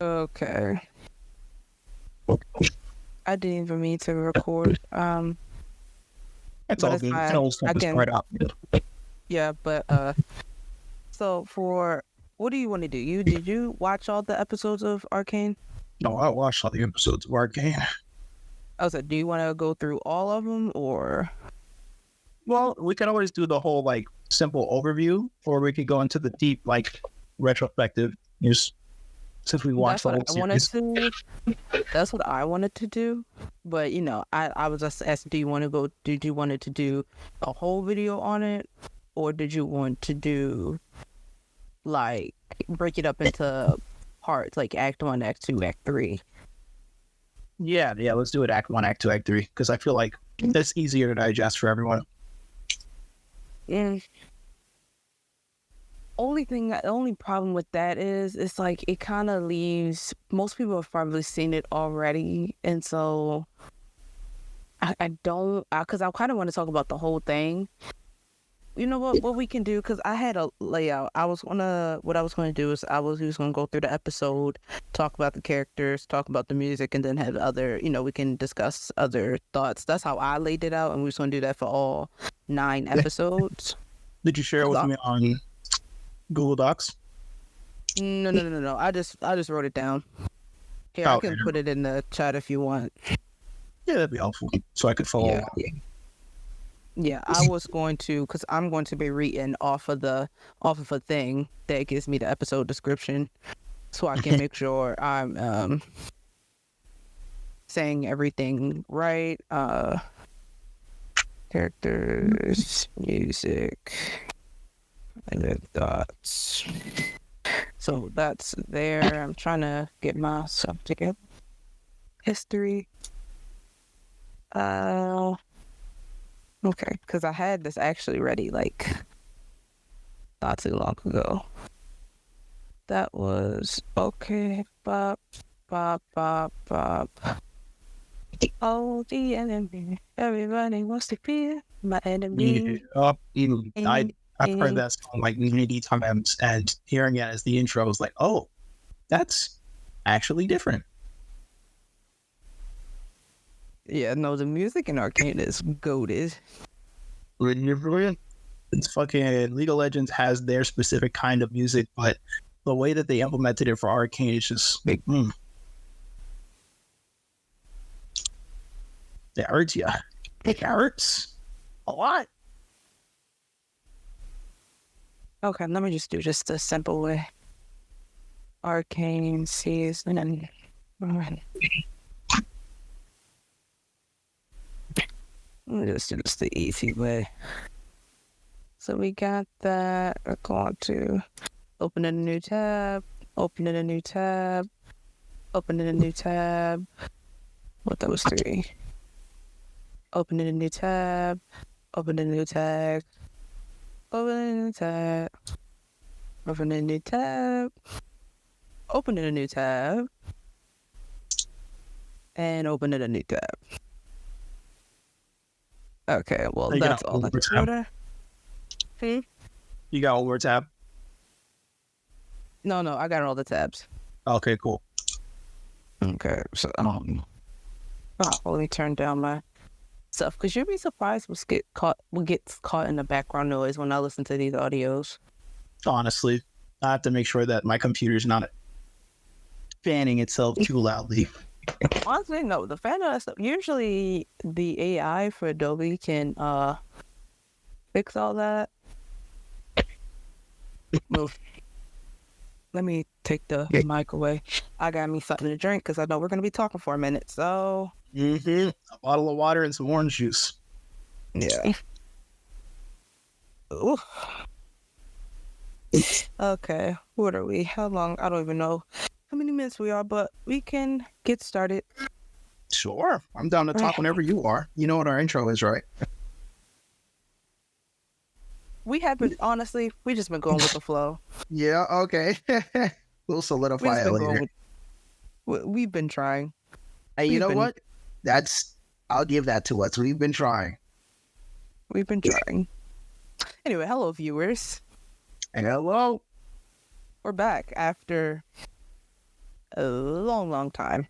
Okay. I didn't even mean to record. It's But all it's good. You can fine. always cut I this can. part out. Yeah, but so for what do you want to do? Did you watch all the episodes of Arcane? No, I watched all the episodes of Arcane. I was like, do you want to go through all of them or? Well, we can always do the whole like simple overview, or we could go into the deep like retrospective news since we watched That's the what whole I wanted series. to. That's what I wanted to do. But I was just asking, do you want to go? Did you wanted to do a whole video on it, or did you want to do like break it up into parts, like Act 1, Act 2, Act 3? Yeah, let's do it Act 1, Act 2, Act 3, because I feel like that's easier to digest for everyone. Mm. The only problem with that is it's like it kind of leaves most people have probably seen it already, and so I don't because I kind of want to talk about the whole thing. You know what we can do, because I had a layout. What I was gonna do is we was gonna go through the episode, talk about the characters, talk about the music, and then have other, we can discuss other thoughts. That's how I laid it out, and we was gonna do that for all 9 episodes. Did you share it with me on Google Docs? No. I just wrote it down. Here, I Oh, okay. can put it in the chat if you want. Yeah, that'd be helpful so I could follow Yeah. along. Yeah, I was going to, because I'm going to be reading off of a thing that gives me the episode description, so I can make sure I'm saying everything right. Characters, music, and then thoughts. So that's there. I'm trying to get myself together. History. Okay, because I had this actually ready like not too long ago. That was okay. Bop, bop, bop, bop. Oh, the enemy. Everybody wants to be my enemy. I've heard that song like many times, and hearing it as the intro was like, oh, that's actually different. Yeah, no, the music in Arcane is goated. It's fucking League of Legends has their specific kind of music, but the way that they implemented it for Arcane is just like, it hurts you. It hurts a lot. Okay, let me just do just a simple way. Arcane season. Just do this the easy way. So we got that. We're going to open a new tab. Open in a new tab. Open in a new tab. What, that was 3. Open in a new tab. Open in a new tab. Open in a new tab. Open in a new tab. Open in a new tab. And open in a new tab. Okay, well, that's all that's order. You got over tab? No, I got all the tabs. Okay, cool. Okay, so let me turn down my stuff, because you'll be surprised what gets caught in the background noise when I listen to these audios. Honestly, I have to make sure that my computer's not fanning itself too loudly. Honestly, no, the fan of that stuff. Usually, the AI for Adobe can fix all that. Move. Let me take the mic away. I got me something to drink because I know we're going to be talking for a minute. So, a bottle of water and some orange juice. Yeah. Ooh. Okay, what are we? How long? I don't even know how many minutes we are, but we can get started. Sure. I'm down to talk whenever you are. You know what our intro is, right? We have been, honestly, we just been going with the flow. Yeah, okay. We'll solidify it later. We've been trying. Hey, you know what? I'll give that to us. We've been trying. Anyway, hello, viewers. Hello. We're back after a long time.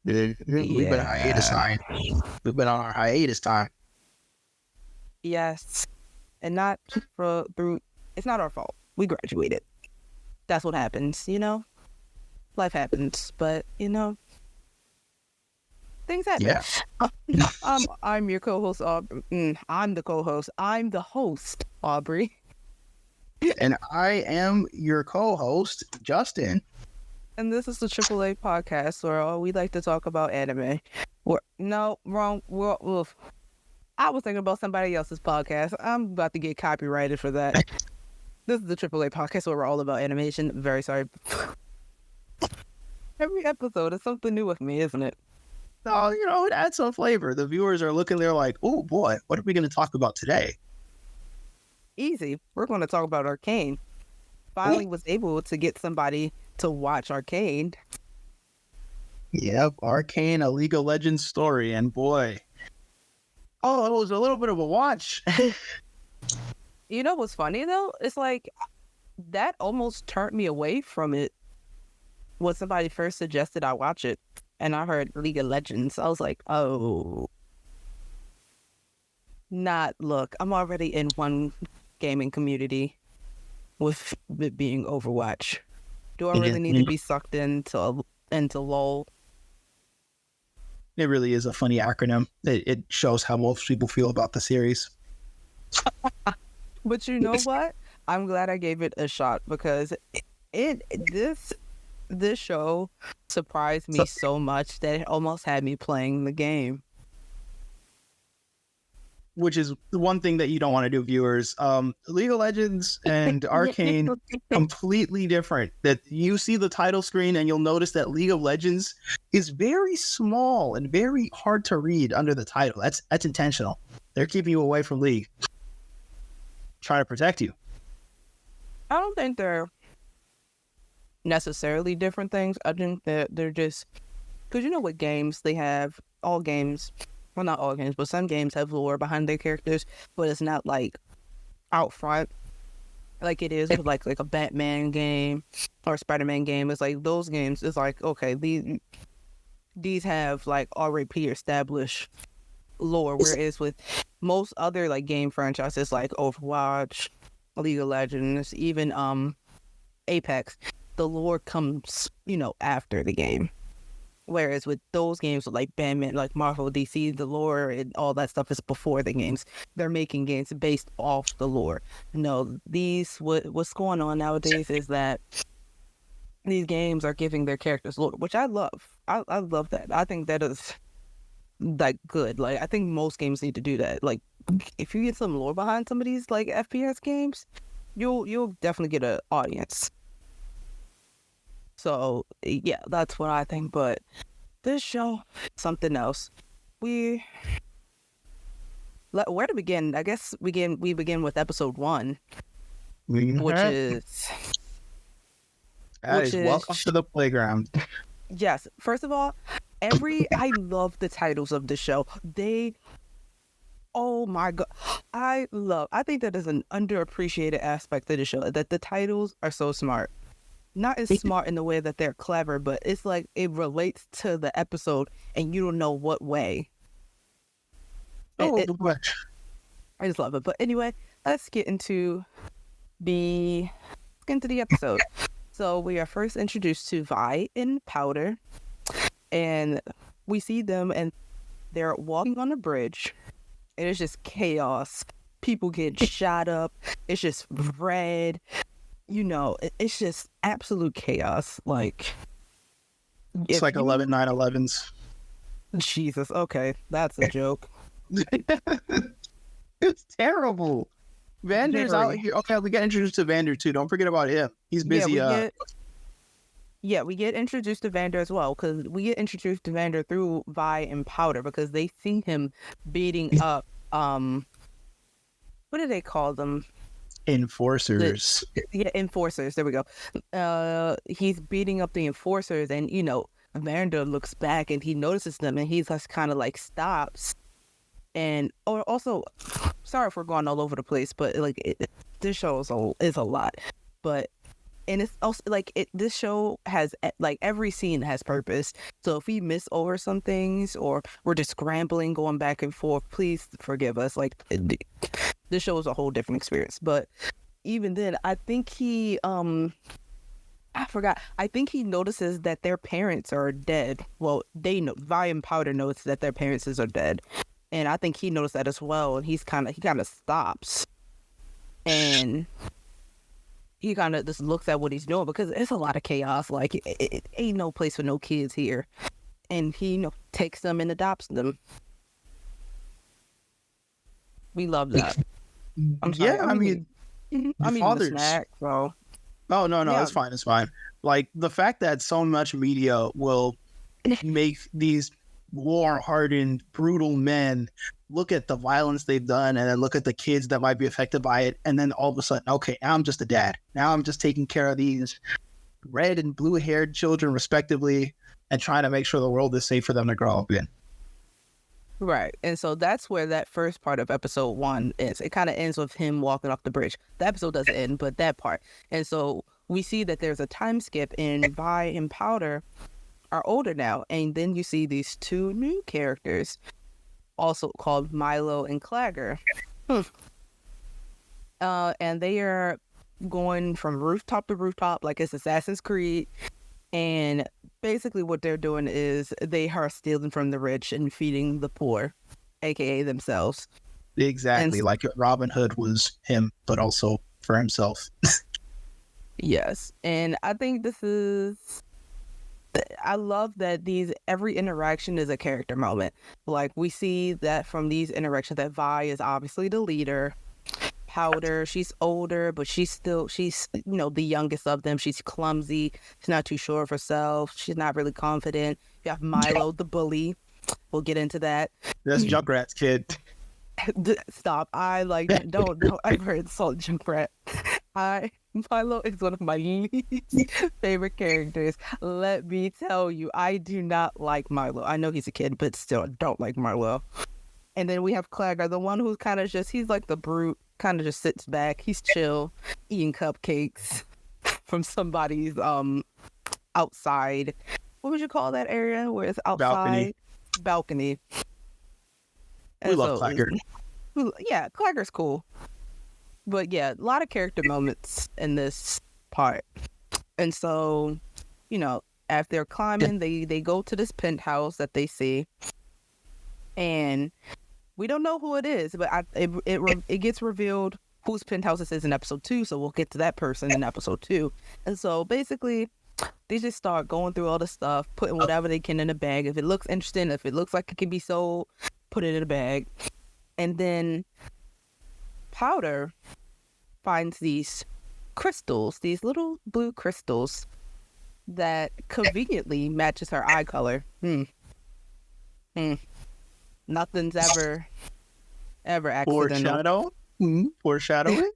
We've been hiatus time. We've been on our hiatus time. Yes. And not through, it's not our fault. We graduated. That's what happens, Life happens, but, things happen. Yeah. I'm your co-host, Aubrey. I'm the co-host. I'm the host, Aubrey. And I am your co-host, Justin. And this is the AAA podcast where we like to talk about anime. No, wrong. I was thinking about somebody else's podcast. I'm about to get copyrighted for that. This is the AAA podcast where we're all about animation. Very sorry. Every episode is something new with me, isn't it? So, it adds some flavor. The viewers are looking there like, oh boy, what are we going to talk about today? Easy. We're going to talk about Arcane. Finally was able to get somebody to watch Arcane. Yep, Arcane, a League of Legends story. And boy, it was a little bit of a watch. You know what's funny, though? It's like, that almost turned me away from it when somebody first suggested I watch it. And I heard League of Legends. I was like, oh. Look, I'm already in one gaming community with it being Overwatch. Do I really need to be sucked into LOL? It really is a funny acronym. It shows how most people feel about the series. But you know what? I'm glad I gave it a shot because this show surprised me so much that it almost had me playing the game. Which is the one thing that you don't want to do, viewers. League of Legends and Arcane, completely different. That you see the title screen and you'll notice that League of Legends is very small and very hard to read under the title. That's intentional. They're keeping you away from League. Trying to protect you. I don't think they're necessarily different things. I think that they're just, because with games, they have all games. Well, not all games, but some games have lore behind their characters, but it's not like out front like it is with like a Batman game or a Spider-Man game. It's like those games, it's like, okay, these have like already pre-established lore, whereas with most other like game franchises like Overwatch, League of Legends, even Apex, the lore comes, after the game. Whereas with those games like Batman, like Marvel, DC, the lore and all that stuff is before the games. They're making games based off the lore. What's going on nowadays is that these games are giving their characters lore, which I love. I love that. I think that is like good. Like I think most games need to do that. Like if you get some lore behind some of these like FPS games, you'll definitely get an audience. So, yeah, that's what I think. But this show, something else. Where to begin? I guess we begin with episode 1, which is welcome to the playground. Yes. First of all, I love the titles of the show. Oh my God. I think that is an underappreciated aspect of the show, that the titles are so smart. Not as smart in the way that they're clever, but it's like it relates to the episode and you don't know what way. I just love it. But anyway, let's get into the episode. So we are first introduced to Vi and Powder, and we see them and they're walking on a bridge. And it's just chaos. People get shot up. It's just red. It's just absolute chaos. Like, it's like 9/11s. Jesus, okay, that's a joke. It's terrible. Vander's out here. Okay, we get introduced to Vander too. Don't forget about him. He's busy. We get introduced to Vander as well, because we get introduced to Vander through Vi and Powder, because they see him beating up what do they call them? Enforcers. Enforcers. There we go. He's beating up the enforcers, and Vander looks back and he notices them, and he's just kind of like stops. And also, sorry if we're going all over the place, but like this show is a lot. But And it's also like this show has like every scene has purpose. So if we miss over some things or we're just scrambling, going back and forth, please forgive us. Like this show is a whole different experience. But even then, I think I forgot. I think he notices that their parents are dead. Well, they know. Vi and Powder notice that their parents are dead, and I think he noticed that as well. And he kind of stops, and he kind of just looks at what he's doing because it's a lot of chaos. Like it ain't no place for no kids here, and he takes them and adopts them. We love that. I'm sorry. Yeah, I mean, I'm your eating the father's. snack, so Oh no, yeah. it's fine. It's fine. Like the fact that so much media will make these war-hardened, brutal men look at the violence they've done and then look at the kids that might be affected by it, and then all of a sudden, okay, now I'm just a dad. Now I'm just taking care of these red and blue-haired children, respectively, and trying to make sure the world is safe for them to grow up in. Right. And so that's where that first part of episode 1 is. It kind of ends with him walking off the bridge. The episode doesn't end, but that part. And so we see that there's a time skip, and Vi and Powder are older now. And then you see these 2 new characters, also called Milo and Clagger. And they are going from rooftop to rooftop like it's Assassin's Creed. And basically what they're doing is they are stealing from the rich and feeding the poor, aka themselves. Exactly, And like Robin Hood was him, but also for himself. yes. And I think I love that every interaction is a character moment. Like we see that from these interactions that Vi is obviously the leader. Powder, she's older, but she's the youngest of them. She's clumsy. She's not too sure of herself. She's not really confident. You have Milo, the bully. We'll get into that. That's Junkrat's kid. Stop. I don't ever insult Junkrat. Milo is one of my least favorite characters. Let me tell you, I do not like Milo. I know he's a kid, but still, I don't like Milo. And then we have Clagger, the one who's kind of he's like the brute, kind of just sits back. He's chill, eating cupcakes from somebody's outside. What would you call that area where it's outside? Balcony. We love Clagger. Yeah, Clagger's cool. But yeah, a lot of character moments in this part. And so, as they're climbing, they go to this penthouse that they see. And we don't know who it is, but it gets revealed whose penthouse this is in episode 2, so we'll get to that person in episode 2. And so basically, they just start going through all the stuff, putting whatever they can in a bag. If it looks interesting, if it looks like it can be sold, put it in a bag. And then Powder finds these crystals, these little blue crystals that conveniently matches her eye color. Nothing's ever accidental. Foreshadowing.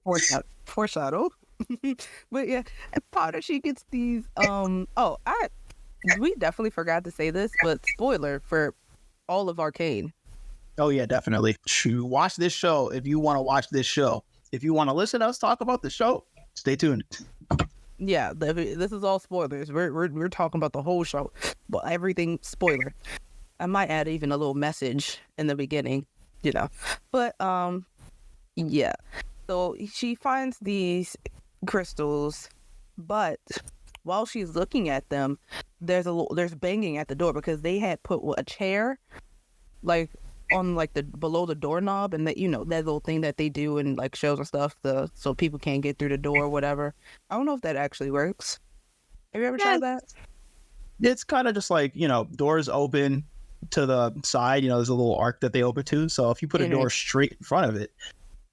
Foreshadow. But yeah, and Powder, she gets these. We definitely forgot to say this, but spoiler for all of Arcane. Oh yeah, definitely. Watch this show if you want to watch this show. If you want to listen to us talk about the show, stay tuned. Yeah, this is all spoilers. We're talking about the whole show, but everything spoiler. I might add even a little message in the beginning, But yeah. So she finds these crystals, but while she's looking at them, there's banging at the door because they had put a chair like on like below the doorknob, and that that little thing that they do in like shows and stuff, so people can't get through the door or whatever. I don't know if that actually works. Have you ever tried that? It's kind of just like doors open to the side, there's a little arc that they open to. So if you put a door straight in front of it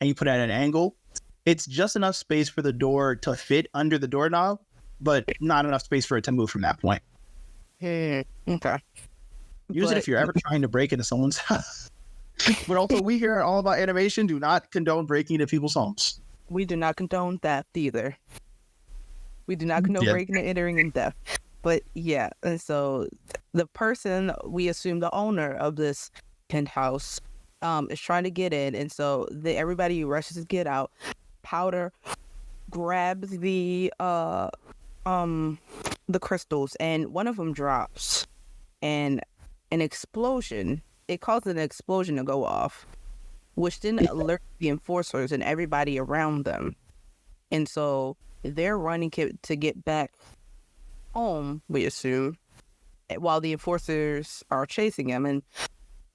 and you put it at an angle, it's just enough space for the door to fit under the doorknob, but not enough space for it to move from that point. Okay. Use it if you're ever trying to break into someone's house. But also, we here at All About Animation do not condone breaking into people's homes. We do not condone theft either. We do not condone breaking and entering and theft. But yeah, and so the person, we assume the owner of this penthouse, is trying to get in, and so everybody rushes to get out. Powder grabs the the crystals, and one of them drops, and an explosion. It causes an explosion to go off, which then alerts the enforcers and everybody around them. And so they're running to get back home, we assume, while the enforcers are chasing them. And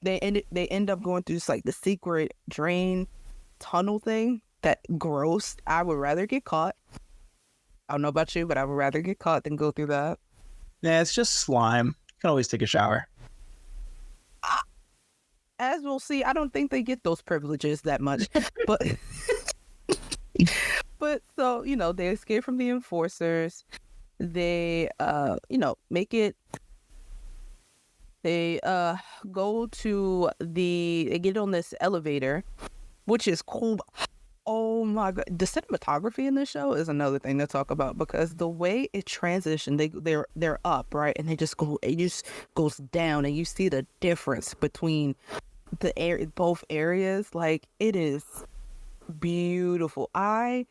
they end up going through like the secret drain tunnel thing. That gross. I would rather get caught. I don't know about you, but I would rather get caught than go through that. Yeah, it's just slime. You can always take a shower. As we'll see, I don't think they get those privileges that much. But so, they escape from the enforcers. They make it. They go to they get on this elevator, which is cool. Oh my god, the cinematography in this show is another thing to talk about, because the way it transitioned, they're up, right, and it just goes down, and you see the difference between both areas. Like, it is beautiful. I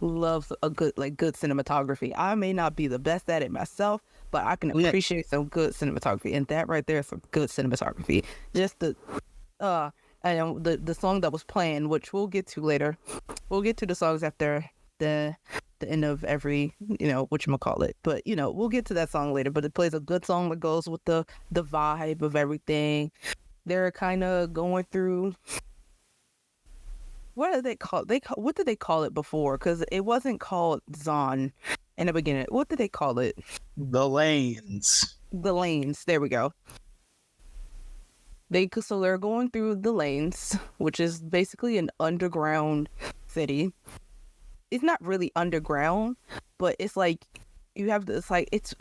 love a good cinematography. I may not be the best at it myself, but I can appreciate some good cinematography, and that right there is some good cinematography. Just and the song that was playing, which we'll get to later. We'll get to the songs after the end of every, whatchamacallit. But, we'll get to that song later. But it plays a good song that goes with the vibe of everything. They're kind of going through... What do they call it? What did they call it before? Because it wasn't called Zon in the beginning. What did they call it? The lanes. The lanes. There we go. So they're going through the lanes, which is basically an underground city. It's not really underground, but it's like you have this, like, it's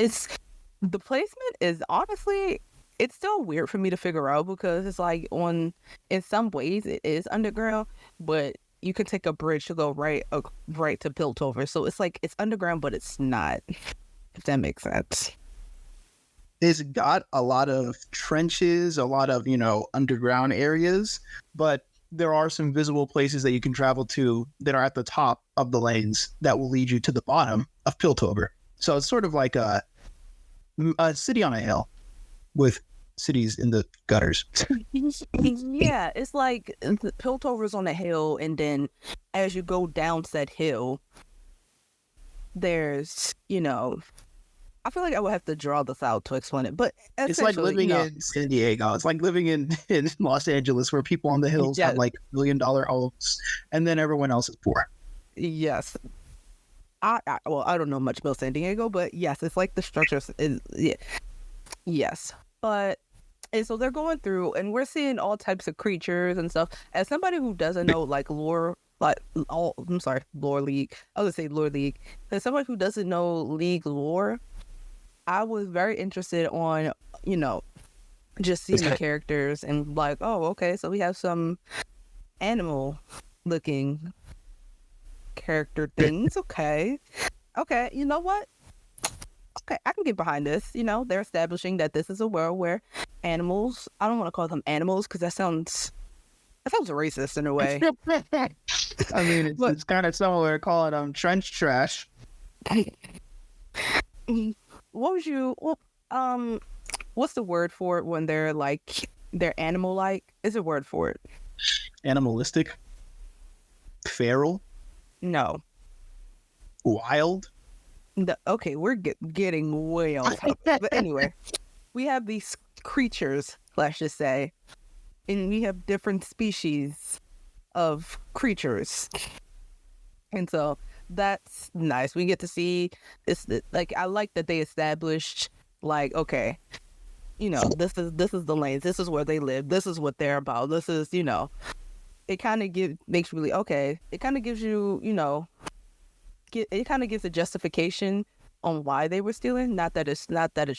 the placement is honestly, it's still weird for me to figure out, because it's like in some ways it is underground, but you can take a bridge to go right to Piltover. So it's like it's underground, but it's not, if that makes sense. It's got a lot of trenches, a lot of, underground areas, but there are some visible places that you can travel to that are at the top of the lanes that will lead you to the bottom of Piltover. So it's sort of like a city on a hill with cities in the gutters. Yeah, it's like Piltover's on a hill, and then as you go down said hill, there's, I feel like I would have to draw this out to explain it, but it's like living in San Diego. It's like living in Los Angeles, where people on the hills have like $1 million homes, and then everyone else is poor. Yes. I don't know much about San Diego, but yes, it's like the structure. Yes. But, and so they're going through, and we're seeing all types of creatures and stuff. As somebody who doesn't know, like, lore, lore league. I was gonna say lore league. As somebody who doesn't know league lore, I was very interested on, just seeing the characters and like, oh, okay, so we have some animal looking character things. Okay, you know what? Okay, I can get behind this. They're establishing that this is a world where animals, I don't want to call them animals because that sounds racist in a way. I mean, it's kind of similar to calling them trench trash. What's the word for it when they're animal-like? Is a word for it? Animalistic? Feral? No. Wild? Okay, we're getting way off topic. But anyway, we have these creatures, let's just say, and we have different species of creatures. And so that's nice. We get to see this. Like, I like that they established, like, okay, this is the lanes. This is where they live. This is what they're about. This is, it kind of makes really okay. It kind of gives you, it kind of gives a justification on why they were stealing. Not that it's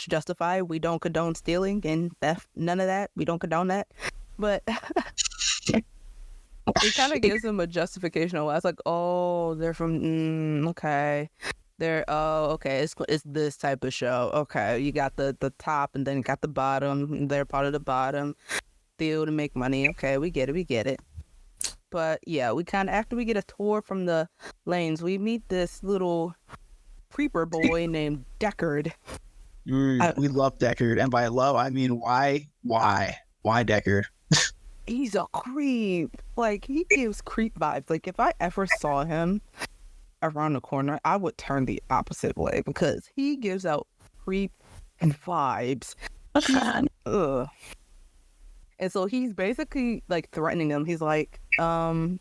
justified. We don't condone stealing and theft. None of that. We don't condone that. But it kind of gives them a justification on why. It's like, oh, they're from, okay. Okay, it's this type of show. Okay, you got the top, and then you got the bottom. They're part of the bottom. Steal to make money. Okay, we get it. But yeah, we kind of, after we get a tour from the lanes, we meet this little creeper boy named Deckard. We love Deckard, and by love I mean why Deckard? He's a creep. Like, he gives creep vibes. Like, if I ever saw him around the corner, I would turn the opposite way because he gives out creep vibes. Ugh. And so he's basically like threatening him. He's like, so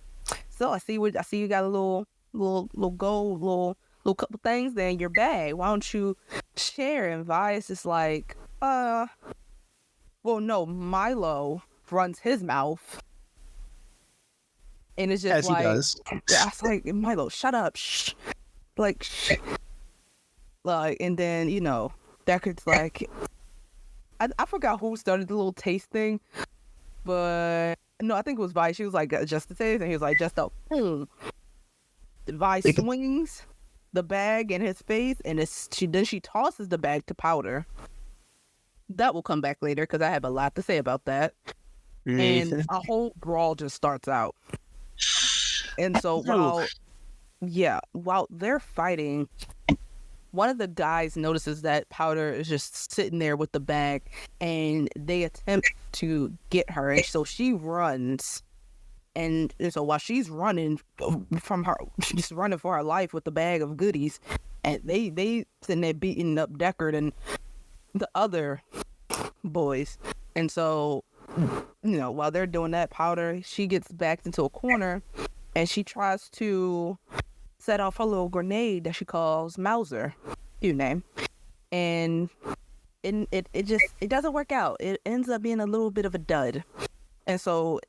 I see you got a little gold, little couple things there in your bag. Why don't you share? And Vice is like, well, no, Milo runs his mouth. And it's just as like, he does. I was like, Milo, shut up. Shh. Like, shh. Like, and then, you know, Deckard's like, I forgot who started the little taste thing, but no, I think it was Vi. She was like, just the taste, and he was like, just a boom. Vi swings the bag in his face, and she tosses the bag to Powder. That will come back later because I have a lot to say about that. And a whole brawl just starts out. And so while they're fighting, one of the guys notices that Powder is just sitting there with the bag, and they attempt to get her, and so she runs. And so while she's running she's running for her life with the bag of goodies, and they sitting there beating up Deckard and the other boys. And so, you know, while they're doing that, Powder, she gets backed into a corner, and she tries to set off her little grenade that she calls Mauser, name, and it doesn't work out. It ends up being a little bit of a dud, and so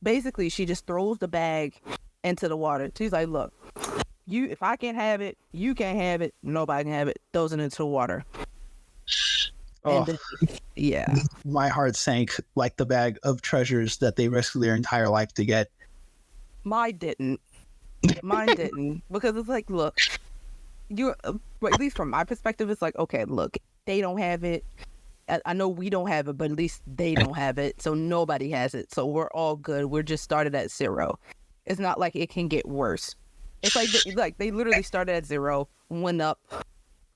basically she just throws the bag into the water. She's like, "Look, if I can't have it, you can't have it. Nobody can have it." Throws it into the water. Oh, and yeah, my heart sank like the bag of treasures that they risked their entire life to get. Mine didn't, because it's like, look, at least from my perspective, it's like, okay, look, they don't have it. I know we don't have it, but at least they don't have it, so nobody has it, so we're all good. We're just started at 0. It's not like it can get worse. It's like they literally started at 0, went up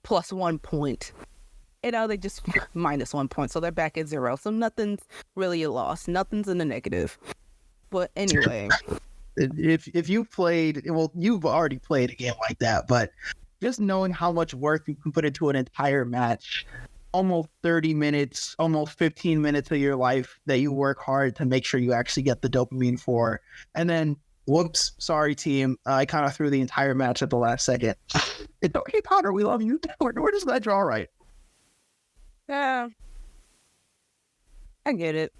plus 1 point, and now they just minus 1 point, so they're back at 0. So nothing's really a loss. Nothing's in the negative. But anyway, if you played, well, you've already played a game like that, but just knowing how much work you can put into an entire match, almost 30 minutes, almost 15 minutes of your life that you work hard to make sure you actually get the dopamine for, and then whoops, sorry team, I kind of threw the entire match at the last second. It's okay, Powder, we love you. We're just glad you're all right. Yeah, I get it.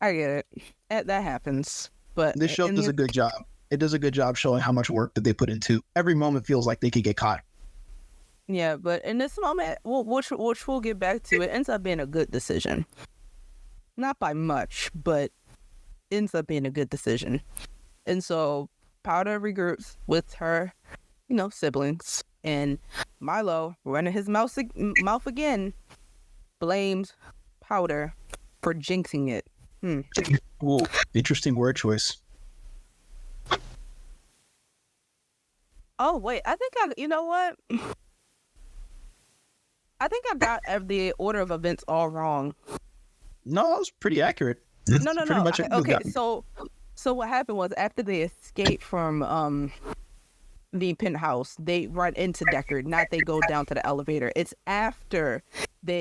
That happens. But this show does a good job. It does a good job showing how much work that they put into. Every moment feels like they could get caught. Yeah, but in this moment, which we'll get back to, it ends up being a good decision. Not by much, but ends up being a good decision. And so Powder regroups with her, siblings, and Milo, running his mouth again, blames Powder for jinxing it. Ooh, interesting word choice. Oh, wait, you know what? I think I got the order of events all wrong. No, that was pretty accurate. No. Okay, so what happened was, after they escaped from the penthouse, they run into Deckard, not they go down to the elevator. It's after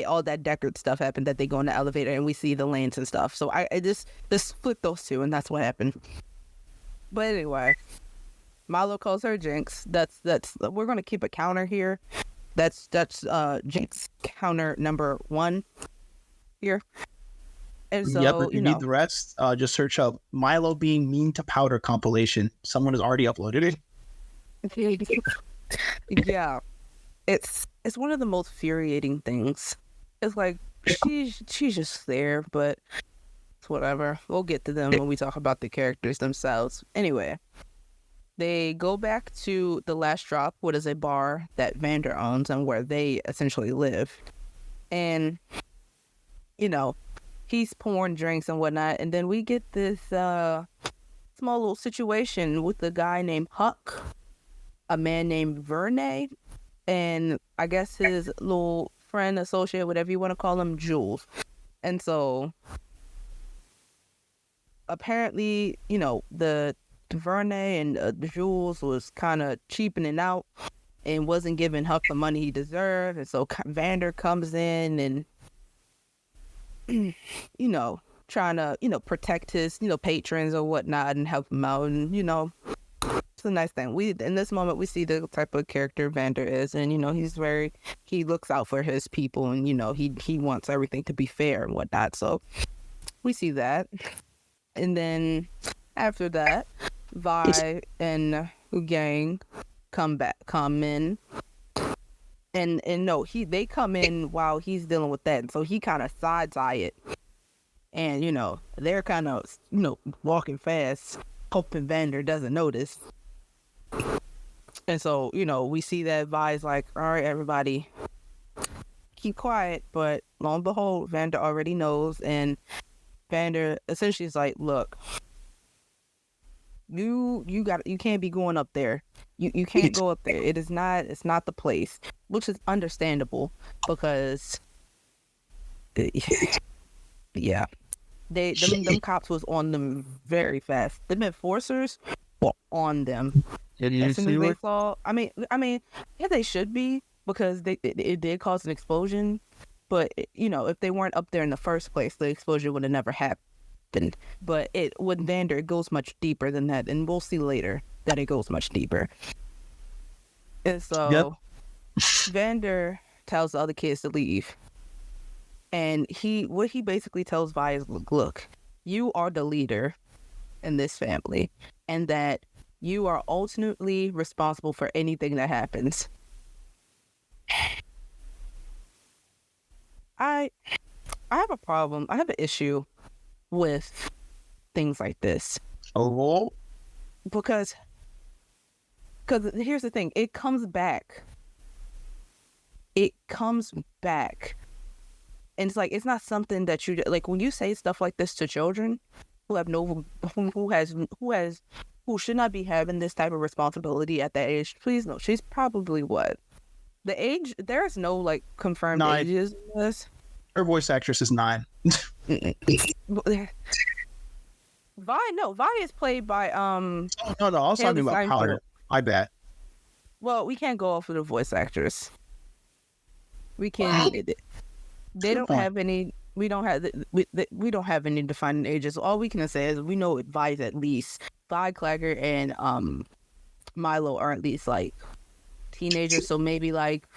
all that Deckard stuff happened that they go in the elevator and we see the lanes and stuff. So I just split those two, and that's what happened. But anyway, Milo calls her Jinx. That's we're gonna keep a counter here. That's Jinx counter number 1 here. And so, yep, if you need the rest, just search up Milo being mean to Powder compilation. Someone has already uploaded it. Yeah, it's one of the most infuriating things. It's like she's just there, but it's whatever. We'll get to them when we talk about the characters themselves. Anyway, they go back to the last drop, what is a bar that Vander owns and where they essentially live. And, he's pouring drinks and whatnot. And then we get this small little situation with the guy named Huck. a man named Verne, and I guess his little friend, associate, whatever you want to call him, Jules. And so apparently, the Verne and Jules was kind of cheapening out and wasn't giving Huck the money he deserved. And so Vander comes in and, trying to, protect his, patrons or whatnot and help him out. And, it's a nice thing. In this moment, we see the type of character Vander is. And, he looks out for his people and, he wants everything to be fair and whatnot. So we see that. And then after that, Vi and gang come in. And no, they come in while he's dealing with that. And so he kind of side-eye it. And, they're kind of, walking fast, hoping Vander doesn't notice. And so, we see that Vi's like, all right, everybody, keep quiet. But lo and behold, Vander already knows. And Vander essentially is like, look, you can't be going up there. You can't go up there. It's not the place, which is understandable because yeah, them cops was on them very fast. Them enforcers were on them as soon as they saw. I mean, yeah, they should be because it did cause an explosion. But if they weren't up there in the first place, the explosion would have never happened. But with Vander, it goes much deeper than that, and we'll see later that it goes much deeper. And so, Vander tells the other kids to leave. And what he basically tells Vi is, look, you are the leader in this family, and that you are ultimately responsible for anything that happens. I have a problem. I have an issue with things like this. Oh, because here's the thing. It comes back. And it's like, it's not something that you like when you say stuff like this to children who have who should not be having this type of responsibility at that age. Please know, she's probably what? The age, there's no like confirmed 9. ages in this. Her voice actress is 9. Vi is played by Oh, no, I was talking about Powder. I bet. Well, we can't go off of the voice actress. We can. They don't have any. We don't have. We don't have any defining ages. All we can say is we know Vi's at least. Vi, Clagger, and Milo are at least like teenagers, so maybe like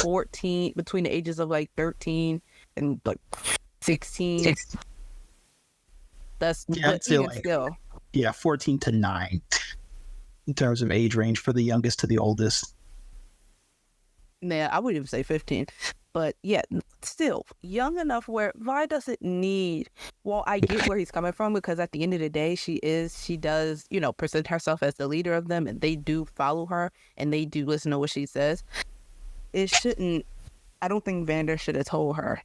14, between the ages of like 13 and like 16. That's still 14 to 9 in terms of age range for the youngest to the oldest. Yeah, I wouldn't even say 15. But yeah, still young enough where Vi doesn't need. Well, I get where he's coming from because at the end of the day, she does, present herself as the leader of them, and they do follow her and they do listen to what she says. It shouldn't. I don't think Vander should have told her,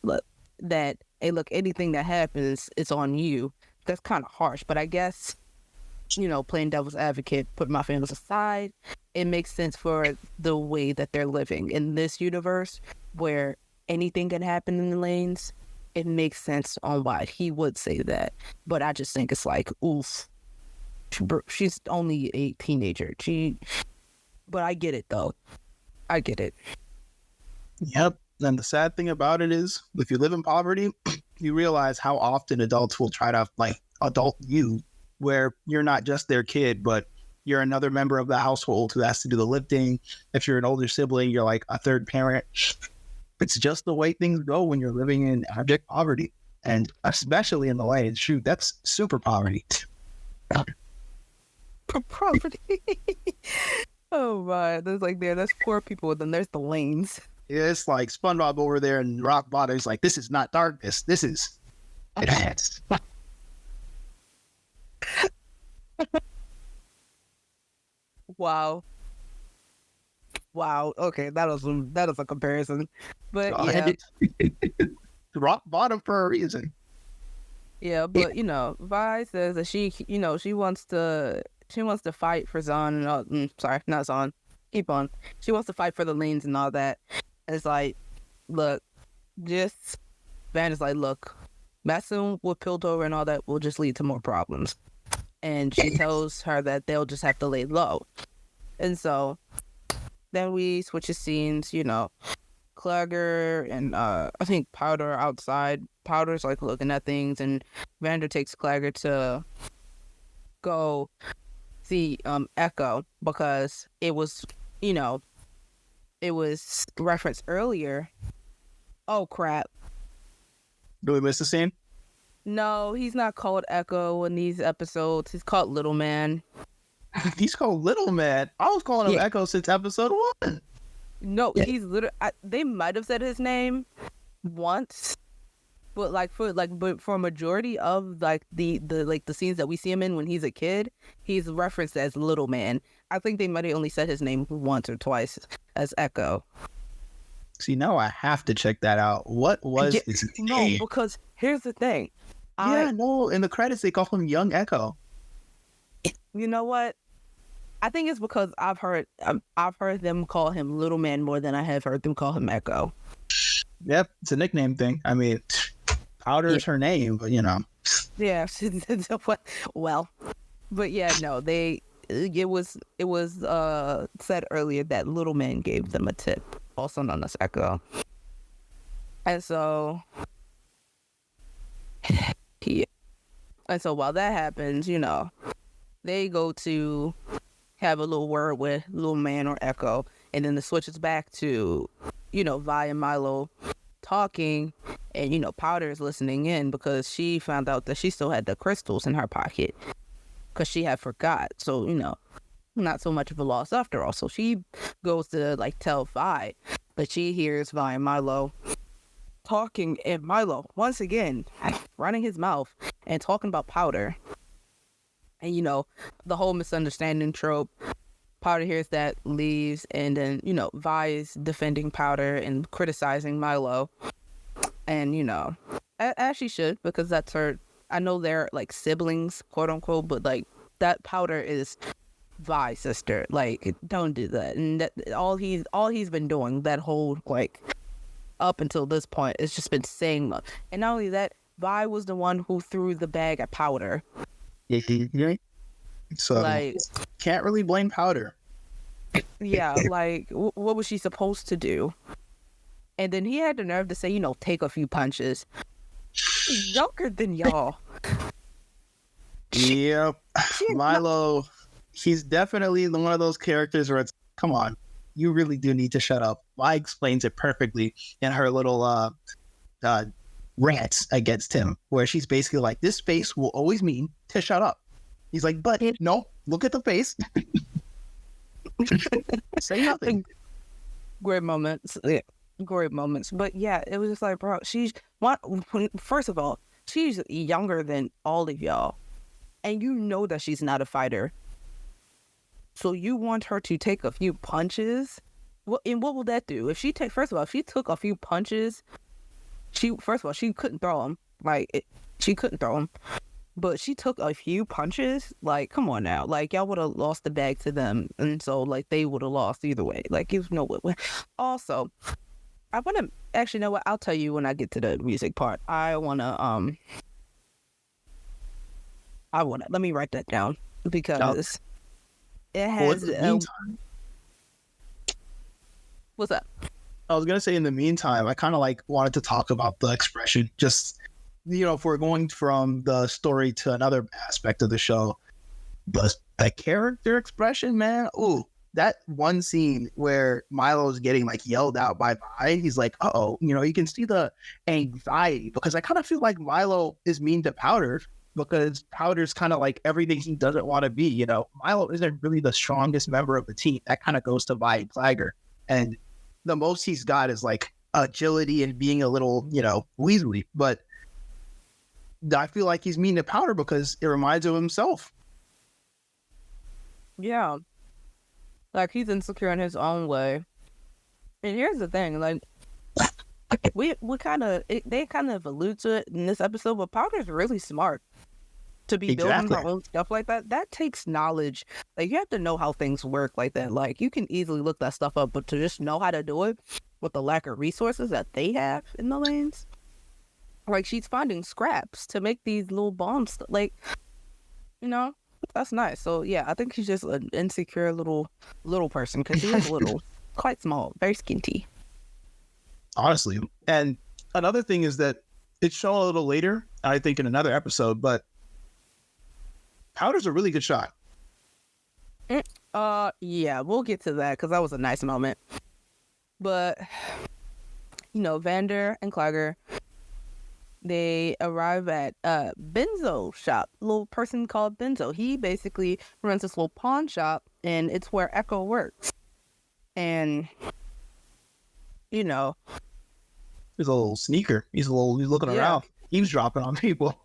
look, that hey, look, anything that happens, it's on you. That's kind of harsh, but I guess, playing devil's advocate, put my feelings aside, it makes sense for the way that they're living in this universe where anything can happen in the lanes. It makes sense on why he would say that. But I just think it's like, oof, she's only a teenager. But I get it though. I get it. Yep. And the sad thing about it is, if you live in poverty, you realize how often adults will try to like adult you, where you're not just their kid, but you're another member of the household who has to do the lifting. If you're an older sibling, you're like a third parent. It's just the way things go when you're living in abject poverty. And especially in the lanes, shoot, that's super poverty. Poverty. Oh my, that's poor people, then there's the lanes. It's like SpongeBob over there and Rock Bottom's like, this is not darkness. This is advanced. Wow. Okay, that is a comparison, but yeah. Rock bottom for a reason. Yeah, but Vi says that she wants to she wants to fight for Zahn and all. Sorry, not Zahn. Keep on. She wants to fight for the lanes and all that. And it's like, look, just Vanda's like, look, messing with Piltover and all that will just lead to more problems. And she tells her that they'll just have to lay low. And so then we switch the scenes, you know, Clagger and I think Powder outside. Powder's like looking at things, and Vander takes Clagger to go see Echo because it was, you know, it was referenced earlier. Oh crap. Do we miss the scene? No, he's not called Echo in these episodes. He's called Little Man. He's called Little Man. I was calling him Echo since episode 1. No, he's literally. They might have said his name once, but for a majority of like the scenes that we see him in when he's a kid, he's referenced as Little Man. I think they might have only said his name once or twice as Echo. See, now I have to check that out. What was his name? No, because here's the thing. In the credits they call him Young Echo. You know what? I think it's because I've heard them call him Little Man more than I have heard them call him Echo. Yep, it's a nickname thing. I mean, Powder's her name, but you know. Yeah. Well, but yeah, no, it was said earlier that Little Man gave them a tip, also known as Echo. And so yeah. And so while that happens, you know, they go to have a little word with Little Man or Echo, and then it switches back to, you know, Vi and Milo talking, and, you know, Powder is listening in because she found out that she still had the crystals in her pocket because she had forgot. So, you know, not so much of a loss after all. So she goes to, like, tell Vi, but she hears Vi and Milo talking, and Milo, once again, running his mouth and talking about Powder. And, you know, the whole misunderstanding trope. Powder hears that, leaves, and then, you know, Vi is defending Powder and criticizing Milo. And, you know, as she should, because that's her. I know they're, like, siblings, quote unquote, but, like, that Powder is Vi's sister. Like, don't do that. And that all he's been doing that whole, like, up until this point, it's just been saying that. And not only that, Vi was the one who threw the bag at Powder. So, like, can't really blame Powder. Yeah, like, what was she supposed to do? And then he had the nerve to say, you know, take a few punches. She's younger than y'all. Yep. Milo, he's definitely one of those characters where it's, come on, you really do need to shut up. Vi explains it perfectly in her little rants against him, where she's basically like, this face will always mean to shut up. He's like, but no, look at the face. Say nothing. Great moments. Yeah, great moments. But yeah, it was just like, bro, first of all, she's younger than all of y'all. And you know that she's not a fighter. So you want her to take a few punches? And what will that do? If she took a few punches, she couldn't throw them. She couldn't throw them. But she took a few punches. Like, come on now. Like, y'all would have lost the bag to them. And so, like, they would have lost either way. Like, there's no way. Also, I want to... Actually, you know what? I'll tell you when I get to the music part. Let me write that down. Because it has... What's up? I was going to say, in the meantime, I kind of, like, wanted to talk about the expression. Just... You know, if we're going from the story to another aspect of the show, the character expression, man. Ooh, that one scene where Milo's getting like yelled out by Vi, he's like, uh-oh, you know, you can see the anxiety, because I kind of feel like Milo is mean to Powder because Powder's kind of like everything he doesn't want to be. You know, Milo isn't really the strongest member of the team. That kind of goes to Vi and Clagger. And the most he's got is like agility and being a little, you know, weaselly. But I feel like he's mean to Powder because it reminds him of himself. Yeah. Like, he's insecure in his own way. And here's the thing, like, they kind of allude to it in this episode, but Powder's really smart. to be building Exactly. her own stuff like that. That takes knowledge. Like, you have to know how things work like that. Like, you can easily look that stuff up, but to just know how to do it with the lack of resources that they have in the lanes, like, she's finding scraps to make these little bombs. Like, that's nice. So yeah, I think she's just an insecure little person, because she is little, quite small, very skinty. Honestly. And another thing is that it's shown a little later, I think in another episode, but Powder's a really good shot. Yeah, we'll get to that, because that was a nice moment. But Vander and Clagger, they arrive at Benzo shop, little person called Benzo. He basically runs this little pawn shop, and it's where Echo works. And He's a little sneaker. He's looking around, eavesdropping on people.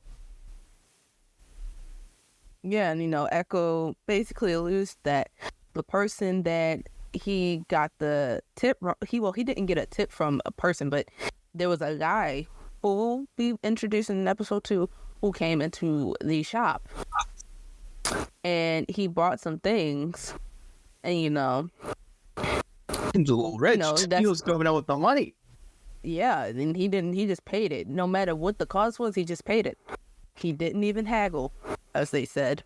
Yeah, and Echo basically alludes that the person that he got the tip, he didn't get a tip from a person, but there was a guy who will be introduced in episode 2 who came into the shop, and he bought some things, and He was a little rich. He was coming out with the money. Yeah, and he just paid it. No matter what the cost was, he just paid it. He didn't even haggle, as they said.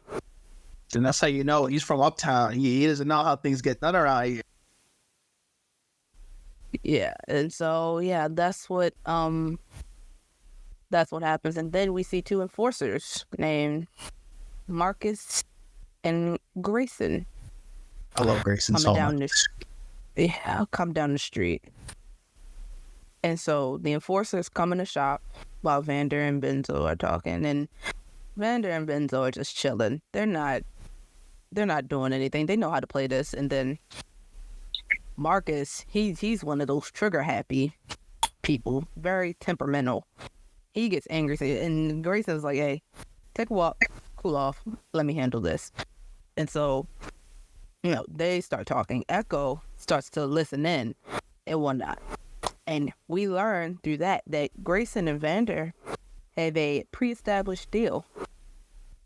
And that's how you know he's from uptown. He doesn't know how things get done around here. Yeah, and so that's what happens. And then we see 2 enforcers named Marcus and Grayson. I love Grayson so much. I'll come down the street. And so the enforcers come in the shop while Vander and Benzo are talking, and Vander and Benzo are just chilling. They're not doing anything. They know how to play this. And then Marcus, he's one of those trigger happy people, very temperamental. He gets angry, and Grayson's like, "Hey, take a walk, cool off, let me handle this." And so they start talking. Echo starts to listen in and whatnot. And we learn through that Grayson and Vander have a pre-established deal.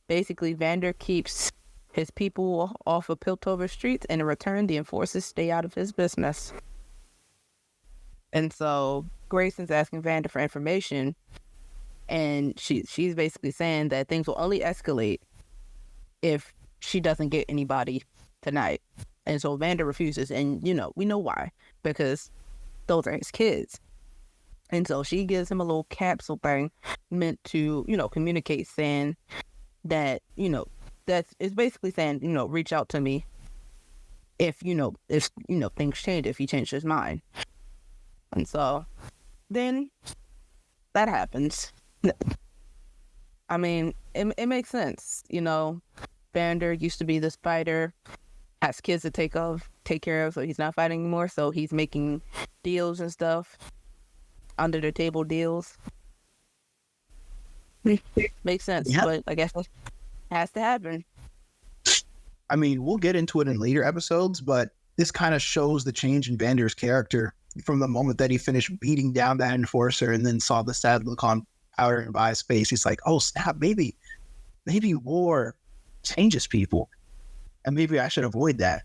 Basically, Vander keeps his people off of Piltover streets, and in return, the enforcers stay out of his business. And so Grayson's asking Vander for information, and she's basically saying that things will only escalate if she doesn't get anybody tonight. And so Vander refuses, and we know why, because those are his kids. And so she gives him a little capsule thing meant to, communicate, saying that, it's basically saying, reach out to me if things change, if he changes his mind. And so then that happens. I mean, it makes sense. Vander used to be this fighter, has kids to take care of, so he's not fighting anymore. So he's making deals and stuff, under the table deals. Makes sense, yeah. But I guess it has to happen. I mean, we'll get into it in later episodes, but this kind of shows the change in Vander's character from the moment that he finished beating down that enforcer and then saw the sad look on Powder and Vi's face. He's like, "Oh snap, maybe war changes people, and maybe I should avoid that."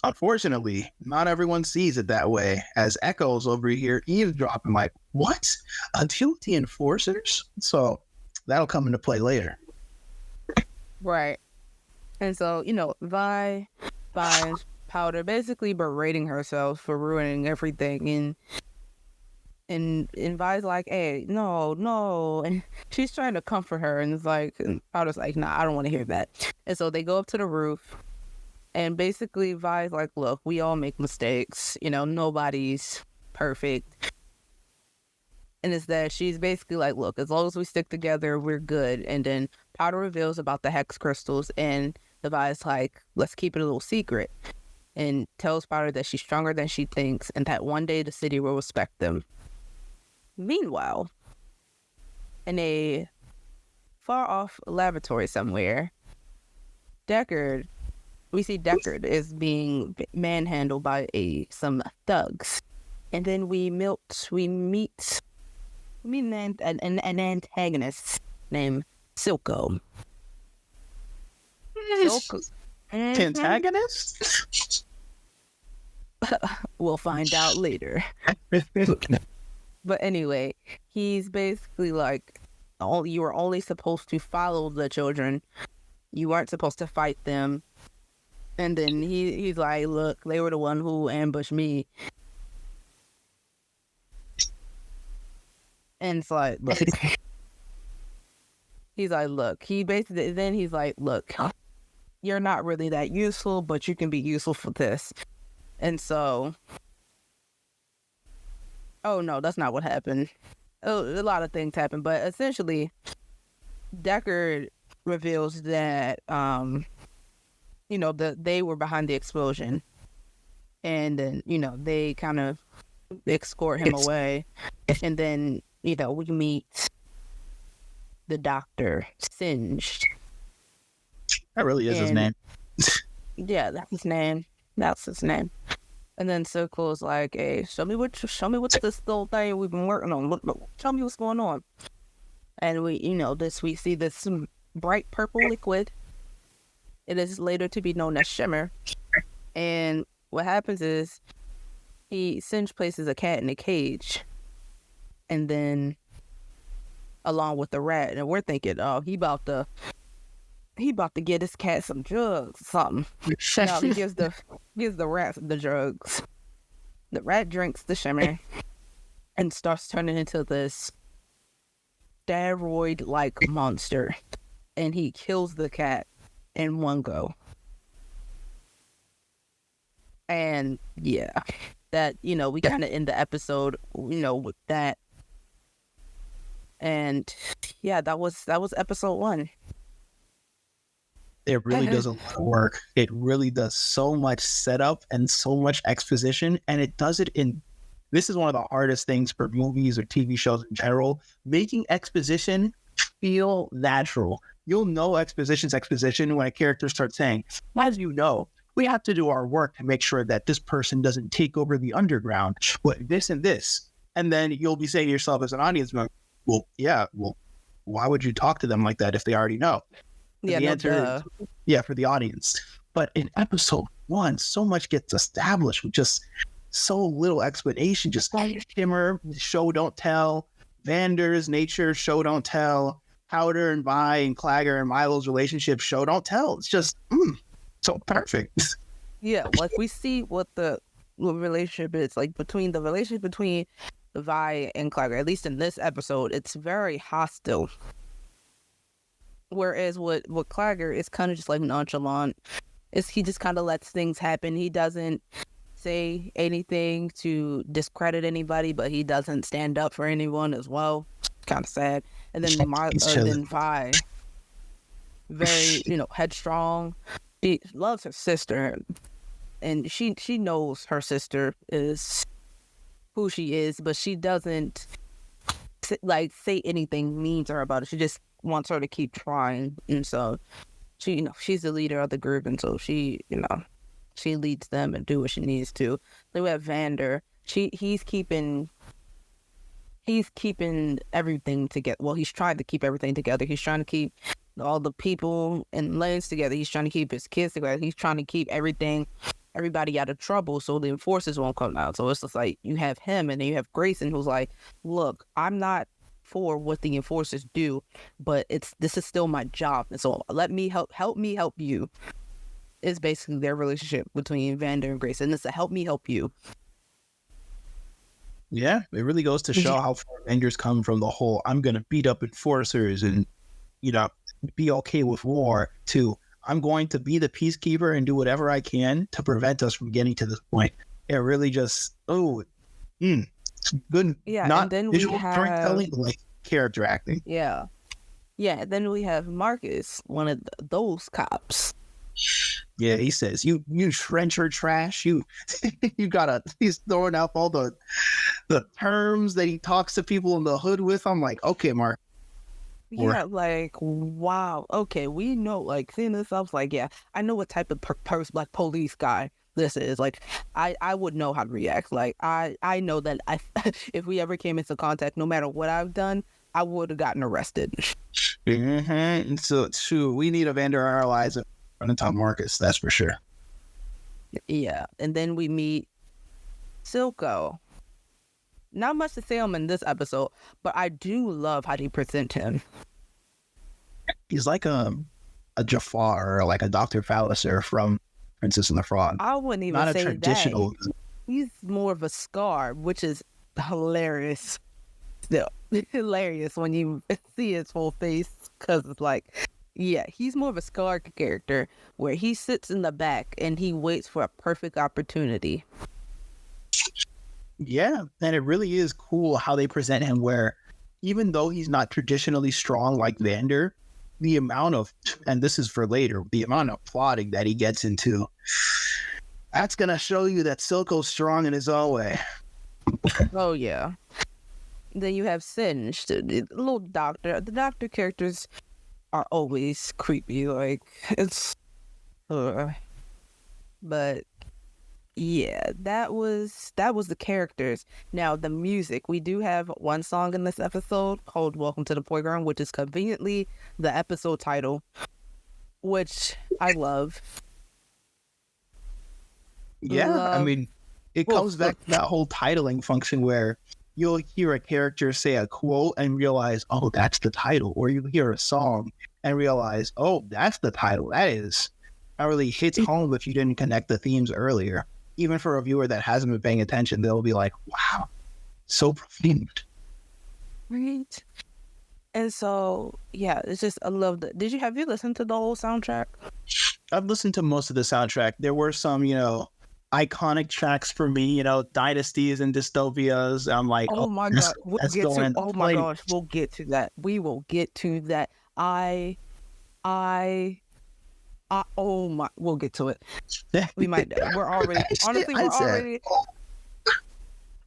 Unfortunately, not everyone sees it that way, as Echo's over here eavesdropping like, "What? Until the enforcers?" So that'll come into play later. Right. And so, Vi finds Powder basically berating herself for ruining everything, and Vi's like, "Hey, no," and she's trying to comfort her, and Powder's like, "Nah, I don't want to hear that." And so they go up to the roof, and basically Vi's like, "Look, we all make mistakes, nobody's perfect." And it's that she's basically like, "Look, as long as we stick together, we're good." And then Powder reveals about the hex crystals, and the Vi's like, "Let's keep it a little secret," and tells Powder that she's stronger than she thinks, and that one day the city will respect them. Meanwhile, in a far-off laboratory somewhere, we see Deckard is being manhandled by some thugs. And then we meet an antagonist named Silco. Silco. Antagonist? We'll find out later. But anyway, he's basically like, you were only supposed to follow the children. You weren't supposed to fight them. And then he's like, look, they were the one who ambushed me. And it's like, look. He's like, look. He's like, look, you're not really that useful, but you can be useful for this. And so, oh no, that's not what happened. Oh, a lot of things happened, but essentially, Deckard reveals that, they were behind the explosion, and then, they kind of escort him away, and then, we meet the doctor, Singed. That really is his name. Yeah, that's his name. That's his name. And then Circle's like, hey, show me what's this little thing we've been working on. Look, tell me what's going on. And we see this bright purple liquid. It is later to be known as Shimmer. And what happens is Singe places a cat in a cage. And then along with the rat. And we're thinking, oh, he about to get this cat some drugs or something. No, he gives the rat the drugs. The rat drinks the Shimmer and starts turning into this steroid-like monster. And he kills the cat in one go. And yeah, that, we kind of end the episode, with that. And yeah, that was episode 1. It really does a lot of work. It really does so much setup and so much exposition. And it does it this is one of the hardest things for movies or TV shows in general, making exposition feel natural. You'll know exposition's exposition when a character starts saying, as you know, we have to do our work to make sure that this person doesn't take over the underground, but this and this. And then you'll be saying to yourself as an audience member, why would you talk to them like that if they already know? Yeah, the answer is, for the audience. But in episode 1, so much gets established with just so little explanation. Just Shimmer, show don't tell, Vander's nature, show don't tell, Powder and Vi and Clagger and Milo's relationship, show don't tell. It's just so perfect. Yeah, like we see what relationship is like between Vi and Clagger. At least in this episode, it's very hostile. Whereas with Clagger, it's kind of just like nonchalant. He just kind of lets things happen. He doesn't say anything to discredit anybody, but he doesn't stand up for anyone as well. Kind of sad. And then then Vi, very headstrong. She loves her sister, and she knows her sister is who she is, but she doesn't say anything mean to her about it. She just wants her to keep trying, and so she she's the leader of the group, and so she leads them and do what she needs to. Then we have Vander. He's keeping everything together. Well, he's trying to keep everything together. He's trying to keep all the people in lanes together. He's trying to keep his kids together. He's trying to keep everybody out of trouble so the enforcers won't come out. So it's just like you have him, and then you have Grayson, who's like, look, I'm not for what the enforcers do, but this is still my job, and so let me help you. Is basically their relationship between Vander and Grayson. It's a help me help you. Yeah, it really goes to show how far Avengers come from the whole I'm gonna beat up enforcers and be okay with war to I'm going to be the peacekeeper and do whatever I can to prevent us from getting to this point. It really just it's good. Yeah, not and then visual storytelling, but like character acting. Yeah. Then we have Marcus, one of those cops. Yeah, he says you trencher trash. He's throwing out all the terms that he talks to people in the hood with. I'm like, okay, Mark. Yeah, like, wow. Okay, we know, like, seeing this, I was like, yeah, I know what type of like police guy this is. Like, I would know how to react. Like, I know that if we ever came into contact, no matter what I've done, I would have gotten arrested. Mm-hmm. So true. We need a Vander in our lives on the top Marcus, that's for sure. Yeah. And then we meet Silco. Not much to say on him in this episode, but I do love how they present him. He's like a Jafar or like a Dr. Falliser from Princess and the Frog. I wouldn't even Not a say traditional. that. He's more of a Scar, which is hilarious. Still hilarious when you see his full face, because it's like, yeah, he's more of a Scar character where he sits in the back and he waits for a perfect opportunity. Yeah, and it really is cool how they present him where even though he's not traditionally strong like Vander, the amount of, and this is for later, the amount of plotting that he gets into, that's going to show you that Silco's strong in his own way. Oh, yeah. Then you have Singe, the little doctor. The doctor characters are always creepy. Like, it's... But... yeah, that was the characters. Now, the music. We do have one song in this episode called Welcome to the Playground, which is conveniently the episode title, which I love. Yeah, I mean, it comes back to that whole titling function where you'll hear a character say a quote and realize, oh, that's the title. Or you hear a song and realize, oh, that's the title. That really hits home if you didn't connect the themes earlier. Even for a viewer that hasn't been paying attention, they'll be like, wow, so profound. Right. And so, yeah, it's just, I love that. Have you listened to the whole soundtrack? I've listened to most of the soundtrack. There were some, iconic tracks for me, dynasties and dystopias. I'm like, oh my god, we'll get to that. We will get to that. We'll get to it. We might. We're already. Honestly,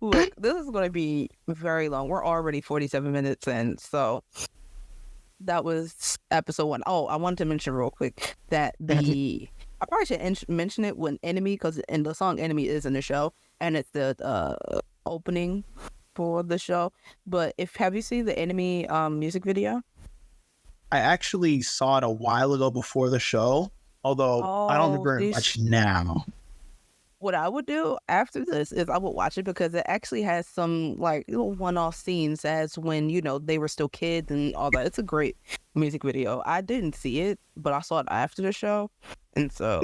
Look, this is going to be very long. We're already 47 minutes in, so that was episode 1. Oh, I wanted to mention real quick that I probably should mention it when Enemy, because in the song Enemy is in the show, and it's the opening for the show. But have you seen the Enemy music video? I actually saw it a while ago before the show, although I don't remember it much now. What I would do after this is I would watch it, because it actually has some like little one-off scenes as when, they were still kids and all that. It's a great music video. I didn't see it, but I saw it after the show. And so...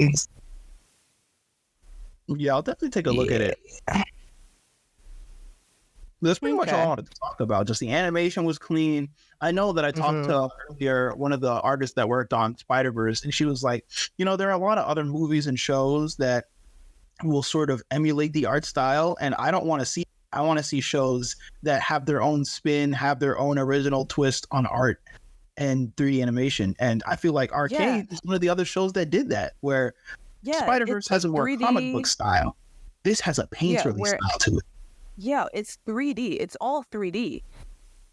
yeah, I'll definitely take a look at it. That's pretty much all I wanted to talk about. Just the animation was clean. I know that I talked to earlier one of the artists that worked on Spider-Verse, and she was like, there are a lot of other movies and shows that will sort of emulate the art style, and I want to see shows that have their own spin, have their own original twist on art and 3D animation. And I feel like Arcane is one of the other shows that did that, where Spider-Verse has a more 3D... comic book style. This has a painterly style to it. Yeah, it's 3D. It's all 3D.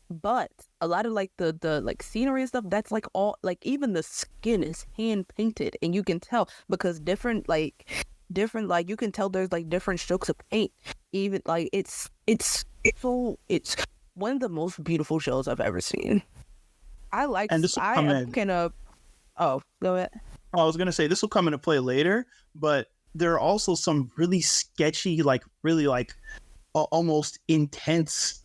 But a lot of like the like scenery and stuff, that's like all, like even the skin is hand painted, and you can tell because different you can tell there's like different strokes of paint. Even like it's one of the most beautiful shows I've ever seen. I like, and this oh, go ahead. I was gonna say this will come into play later, but there are also some really sketchy, almost intense,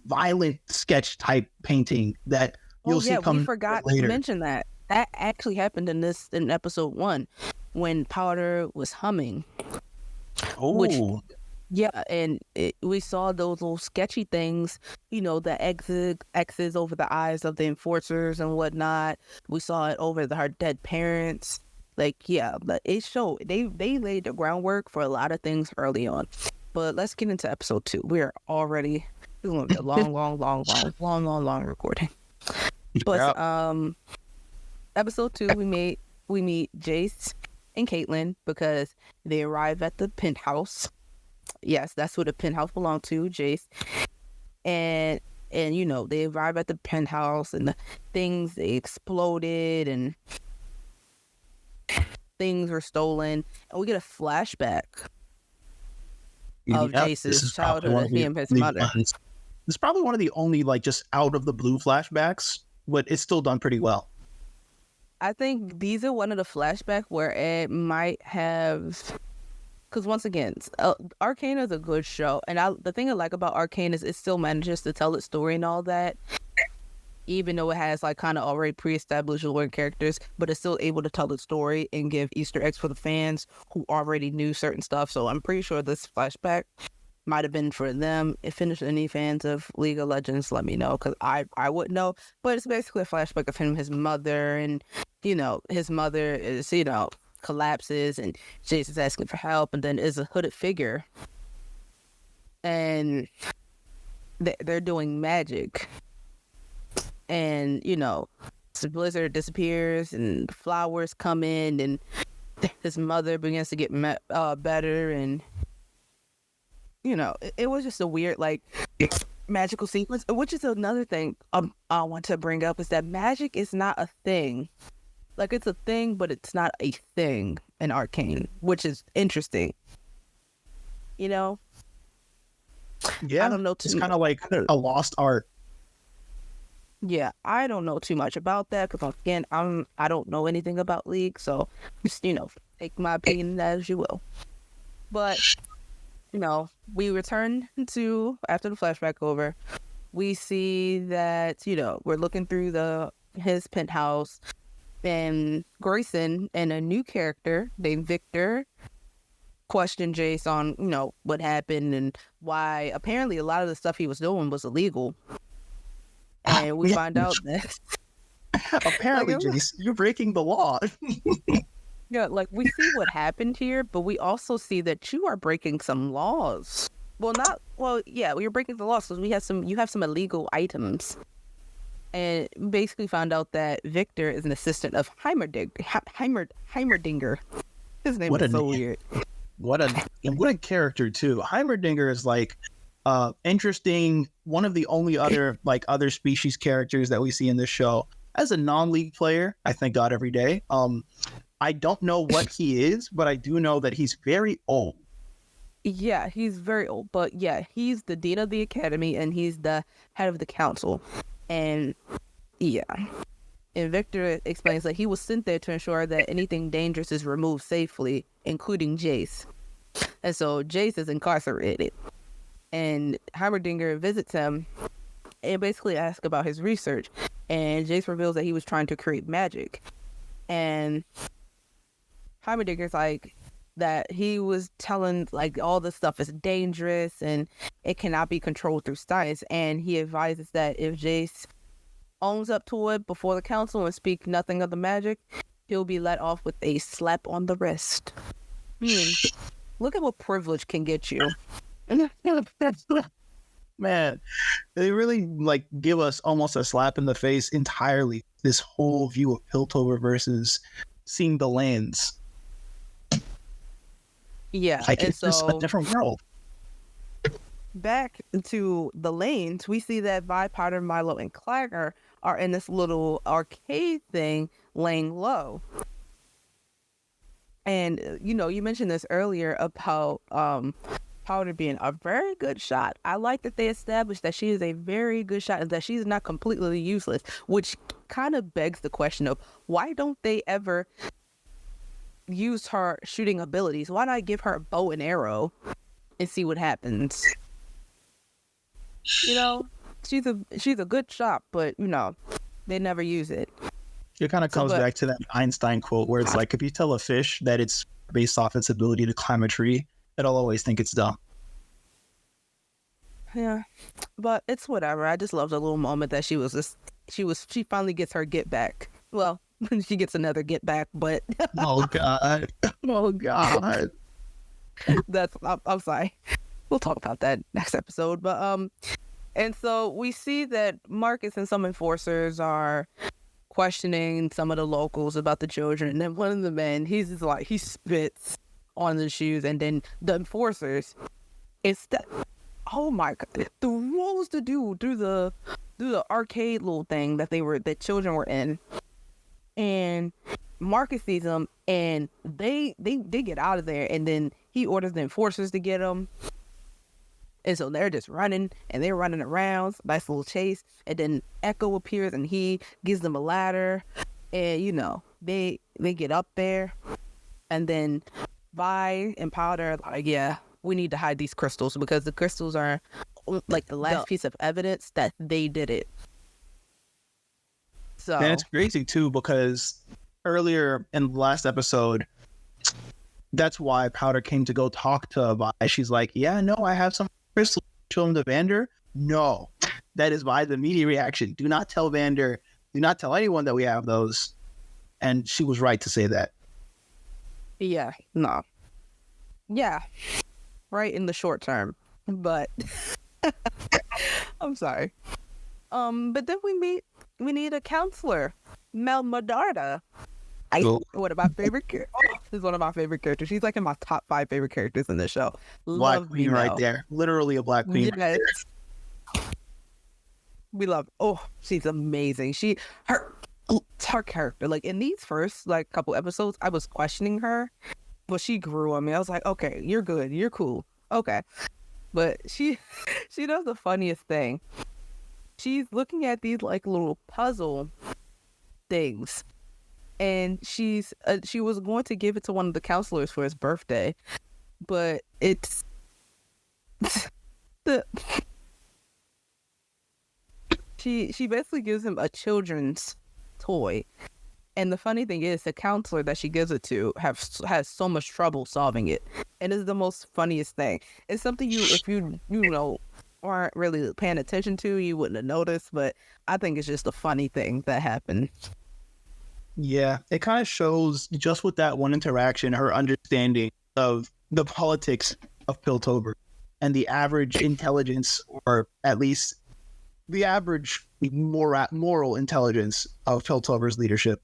violent sketch type painting that you'll see come later. We forgot to mention that. That actually happened in episode 1 when Powder was humming. Oh. And we saw those little sketchy things, the X's over the eyes of the enforcers and whatnot. We saw it over her dead parents. But it showed they laid the groundwork for a lot of things early on. But let's get into episode 2. We're already going to be a long recording. But episode 2, we meet Jace and Caitlin because they arrive at the penthouse. Yes, that's who the penthouse belonged to, Jace. And they arrive at the penthouse and the things, they exploded and things were stolen. And we get a flashback of Jace's childhood with him and his mother. It's probably one of the only just out of the blue flashbacks but it's still done pretty well. I think these are one of the flashbacks where it might have, because once again, Arcane is a good show, and the thing I like about Arcane is it still manages to tell its story and all that, even though it has like kind of already pre-established lore characters, but it's still able to tell the story and give Easter eggs for the fans who already knew certain stuff. So I'm pretty sure this flashback might have been for them. If there's any fans of League of Legends, let me know, because I wouldn't know. But it's basically a flashback of him, his mother, and his mother is collapses, and Jason's asking for help, and then is a hooded figure, and they're doing magic, and the blizzard disappears, and flowers come in, and his mother begins to get better, and it was just a weird magical sequence, which is another thing I want to bring up, is that magic is not a thing. Like, it's a thing, but it's not a thing in Arcane, which is interesting. Yeah, I don't know. it's kind of like a lost art. Yeah, I don't know too much about that because, again, I don't know anything about League, so just take my opinion as you will. But we return to, after the flashback over, we see that we're looking through his penthouse, and Grayson and a new character named Victor question Jace on what happened and why apparently a lot of the stuff he was doing was illegal. And we find out that apparently, Jace, you're breaking the law. Yeah, we see what happened here, but we also see that you are breaking some laws. Yeah, we're breaking the laws because you have some illegal items. And basically found out that Victor is an assistant of Heimerdinger. His name is so weird. What a character too. Heimerdinger is interesting. One of the only other other species characters that we see in this show. As a non-League player, I thank God every day. I don't know what he is, but I do know that he's very old. Yeah, he's very old. But yeah, he's the dean of the academy and he's the head of the council. And yeah. And Victor explains that he was sent there to ensure that anything dangerous is removed safely, including Jace. And so Jace is incarcerated. And Heimerdinger visits him and basically asks about his research. And Jace reveals that he was trying to create magic. And Heimerdinger's like that he was telling all this stuff is dangerous and it cannot be controlled through science. And he advises that if Jace owns up to it before the council and speak nothing of the magic, he'll be let off with a slap on the wrist. Look at what privilege can get you. Man, they really give us almost a slap in the face entirely. This whole view of Piltover versus seeing the lands. Yeah, it's just a different world. Back to the lanes, we see that Vi, Potter, Milo, and Clagger are in this little arcade thing laying low. And you mentioned this earlier about Powder being a very good shot. I like that they established that she is a very good shot and that she's not completely useless, which kind of begs the question of why don't they ever use her shooting abilities? Why not give her a bow and arrow and see what happens? She's a good shot, but they never use it. It kind of comes back to that Einstein quote where it's if you tell a fish that it's based off its ability to climb a tree, it'll always think it's dumb. Yeah, but it's whatever. I just love the little moment that she finally gets her get back. Well, she gets another get back, but oh god. I'm sorry. We'll talk about that next episode. But and so we see that Marcus and some enforcers are questioning some of the locals about the children, and then one of the men, he spits on the shoes, and then the enforcers, oh my god, the rules to do the arcade little thing that children were in, and Marcus sees them, and they get out of there, and then he orders the enforcers to get them, And so they're just running and they're running around, nice little chase. And then Echo appears and he gives them a ladder. And, you know, they get up there. And then Vi and Powder are like, yeah, we need to hide these crystals because the crystals are like the last piece of evidence that they did it. So, and it's crazy too because earlier in the last episode, that's why Powder came to go talk to Vi. She's like, yeah, no, I have some crystals. Show him to Vander. No, that is Vi's immediate reaction. Do not tell Vander. Do not tell anyone that we have those. And she was right to say that. Yeah, no. Yeah, right in the short term. But I'm sorry. But then we need a counselor, Mel Medarda. One of my favorite characters. She's one of my favorite characters. She's like in my top 5 favorite characters in the show. Black Queen right there. Literally a Black Queen. Yes. We love. Oh, she's amazing. Her character. Like in these first like couple episodes, I was questioning her, but she grew on me. I was like, okay, you're good. You're cool. Okay. But she does the funniest thing. She's looking at these like little puzzle things. And she was going to give it to one of the counselors for his birthday, but it's she basically gives him a children's toy, and the funny thing is the counselor that she gives it to has so much trouble solving it, and it's the most funniest thing. It's something if you know aren't really paying attention to, you wouldn't have noticed, but I think it's just a funny thing that happened. Yeah, it kind of shows just with that one interaction, her understanding of the politics of Piltover and the average intelligence, or at least the average moral intelligence of Piltover's leadership.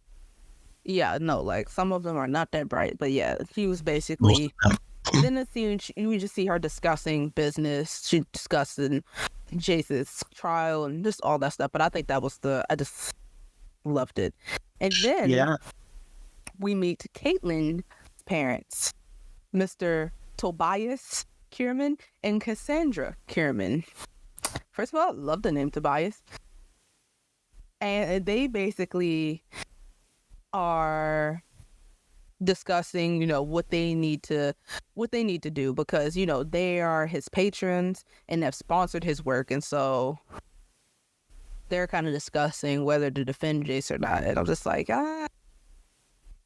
Yeah, no, like some of them are not that bright, but yeah, she was basically. Then the scene, we just see her discussing business. She discussing Jace's trial and just all that stuff. But I think that was I just loved it. And then we meet Caitlyn's parents, Mr. Tobias Kierman and Cassandra Kierman. First of all, I love the name Tobias. And they basically are discussing, you know, what they need to do because, you know, they are his patrons and have sponsored his work, and so they're kind of discussing whether to defend Jace or not. And I'm just like, I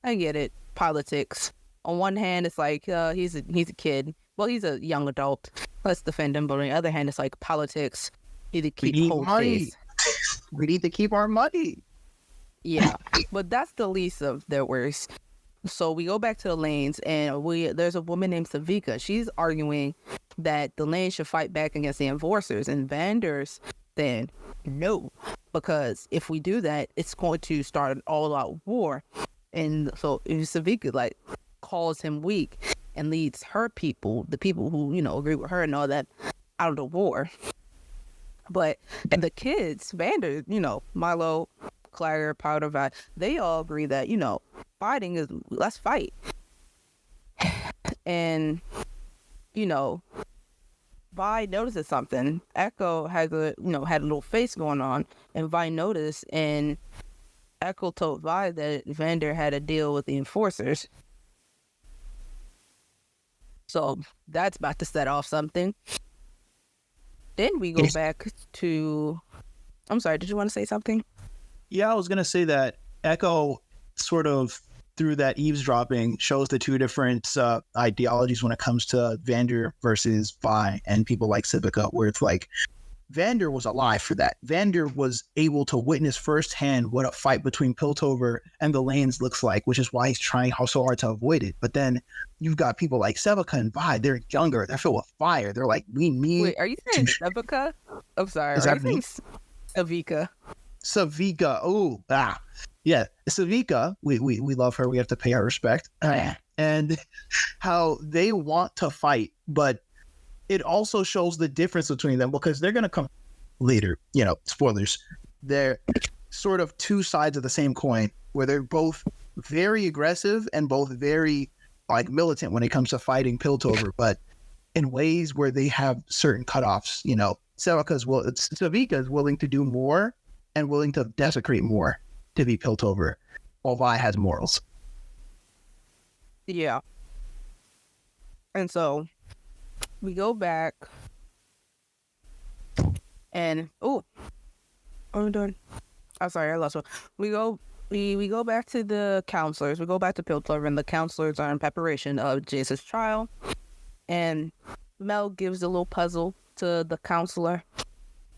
get it. Politics. On one hand, it's like he's a kid. Well, he's a young adult. Let's defend him. But on the other hand, it's like politics. Need to keep whole face. We need to keep our money. Yeah, but that's the least of their worries. So we go back to the lanes, and there's a woman named Savika. She's arguing that the lanes should fight back against the enforcers, and Vander's saying no, because if we do that, it's going to start an all-out war. And so Savika like calls him weak and leads her people, the people who, you know, agree with her and all that, out of the war. But the kids, Vander, you know, Milo, Claire, Powder, Vi, they all agree that, you know, fighting is, let's fight. And, you know, Vi notices something. Echo had a little face going on, and Vi noticed, and Echo told Vi that Vander had a deal with the enforcers. So that's about to set off something. Then we go back to... I'm sorry, did you want to say something? Yeah, I was going to say that Echo sort of, through that eavesdropping, shows the two different ideologies when it comes to Vander versus Vi and people like Civica, where it's like, Vander was alive for that. Vander was able to witness firsthand what a fight between Piltover and the lanes looks like, which is why he's trying so hard to avoid it. But then you've got people like Civica and Vi. They're younger. They're filled with fire. They're like, we need... Wait, are you saying Civica? I'm sorry. Are you saying Savika? Savika. Oh, yeah. Savika, we love her. We have to pay our respect. And how they want to fight, but it also shows the difference between them because they're going to come later. You know, spoilers. They're sort of two sides of the same coin where they're both very aggressive and both very like militant when it comes to fighting Piltover. But in ways where they have certain cutoffs. Savika is willing to do more and willing to desecrate more to be Piltover, while Vi has morals. Yeah. And so we go back and what are we doing? I'm sorry, I lost one. We go back to the counselors. We go back to Piltover, and the counselors are in preparation of Jace's trial. And Mel gives a little puzzle to the counselor,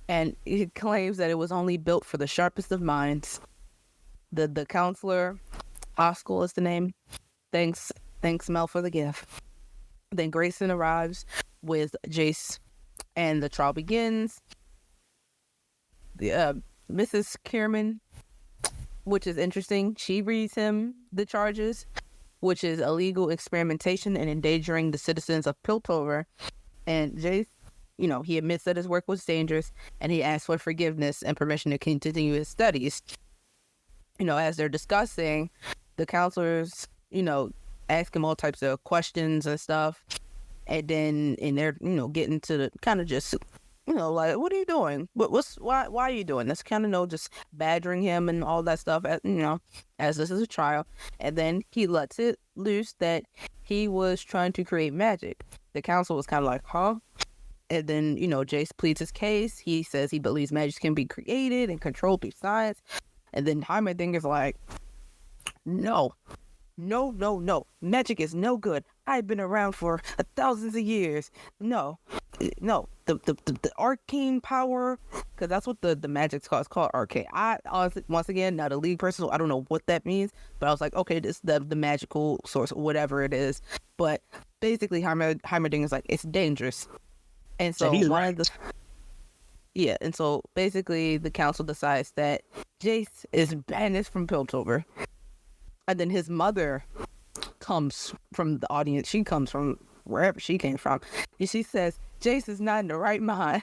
and he claims that it was only built for the sharpest of minds. The counselor, Oscar is the name, thanks Mel for the gift. Then Grayson arrives with Jace, and the trial begins. The Mrs. Kierman, which is interesting, she reads him the charges, which is illegal experimentation and endangering the citizens of Piltover. And Jace, he admits that his work was dangerous, and he asks for forgiveness and permission to continue his studies. As they're discussing, the counselors, ask him all types of questions and stuff. And then, they're, getting to the kind of just, like, what are you doing? Why are you doing this? Kind of, just badgering him and all that stuff, as this is a trial. And then he lets it loose that he was trying to create magic. The council was kind of like, huh? And then, Jace pleads his case. He says he believes magic can be created and controlled through science. And then Heimerdinger's like, no. Magic is no good. I've been around for thousands of years. No. The arcane power, because that's what the magic's called. It's called arcane. I honestly, once again, not a league person, so I don't know what that means. But I was like, okay, this is the magical source, whatever it is. But basically, Heimerdinger's like, it's dangerous. And so and so basically the council decides that Jace is banished from Piltover. And then his mother comes from the audience. She comes from wherever she came from. And she says, Jace is not in the right mind.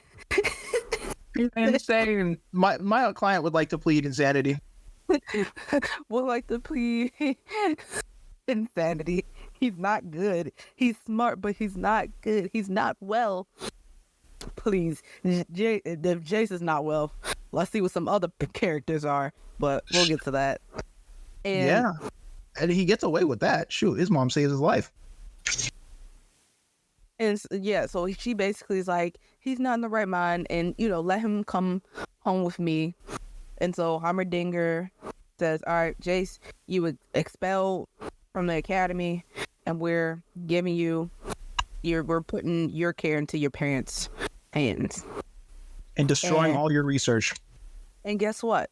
He's insane. My client would like to plead insanity. Would like to plead insanity. He's not good. He's smart, but he's not good. He's not well. Please, if Jace is not well, let's see what some other characters are, but we'll get to that. And he gets away with that. Shoot, his mom saves his life. And so she basically is like, he's not in the right mind, and let him come home with me. And so Heimerdinger says, all right, Jace, you would expelled from the academy, and we're giving we're putting your care into your parents' hands. And destroying all your research. And guess what?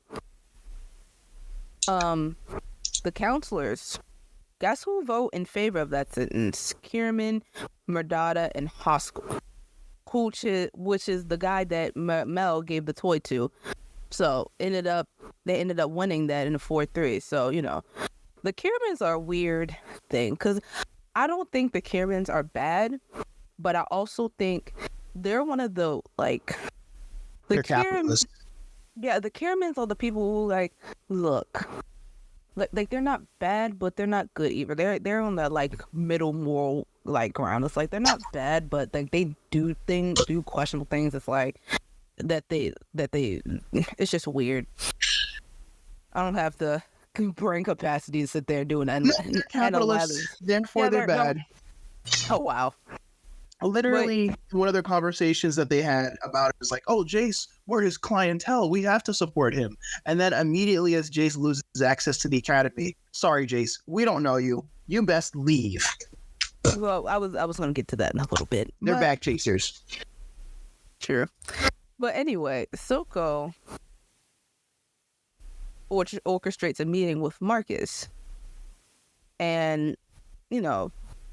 The counselors, guess who vote in favor of that sentence? Kierman, Murdata, and Hoskell, which is the guy that Mel gave the toy to. So they ended up winning that in a 4-3. So, the Kiermans are a weird thing, because I don't think the Kiermans are bad, but I also think they're one of the, like, they're capitalists. Yeah, the Kiermans are the people who, look, like they're not bad, but they're not good either. They're on the, middle moral, ground. It's like, they're not bad, but, they do questionable things. It's like, that they, it's just weird. I don't have the brain capacity to sit there doing that. They're capitalists, therefore they're bad. No. Oh, wow. Literally, one of their conversations that they had about it was like, oh, Jace, we're his clientele. We have to support him. And then immediately as Jace loses access to the academy, sorry, Jace, we don't know you. You best leave. Well, I was going to get to that in a little bit. They're back chasers. True. But anyway, Silco orchestrates a meeting with Marcus. And,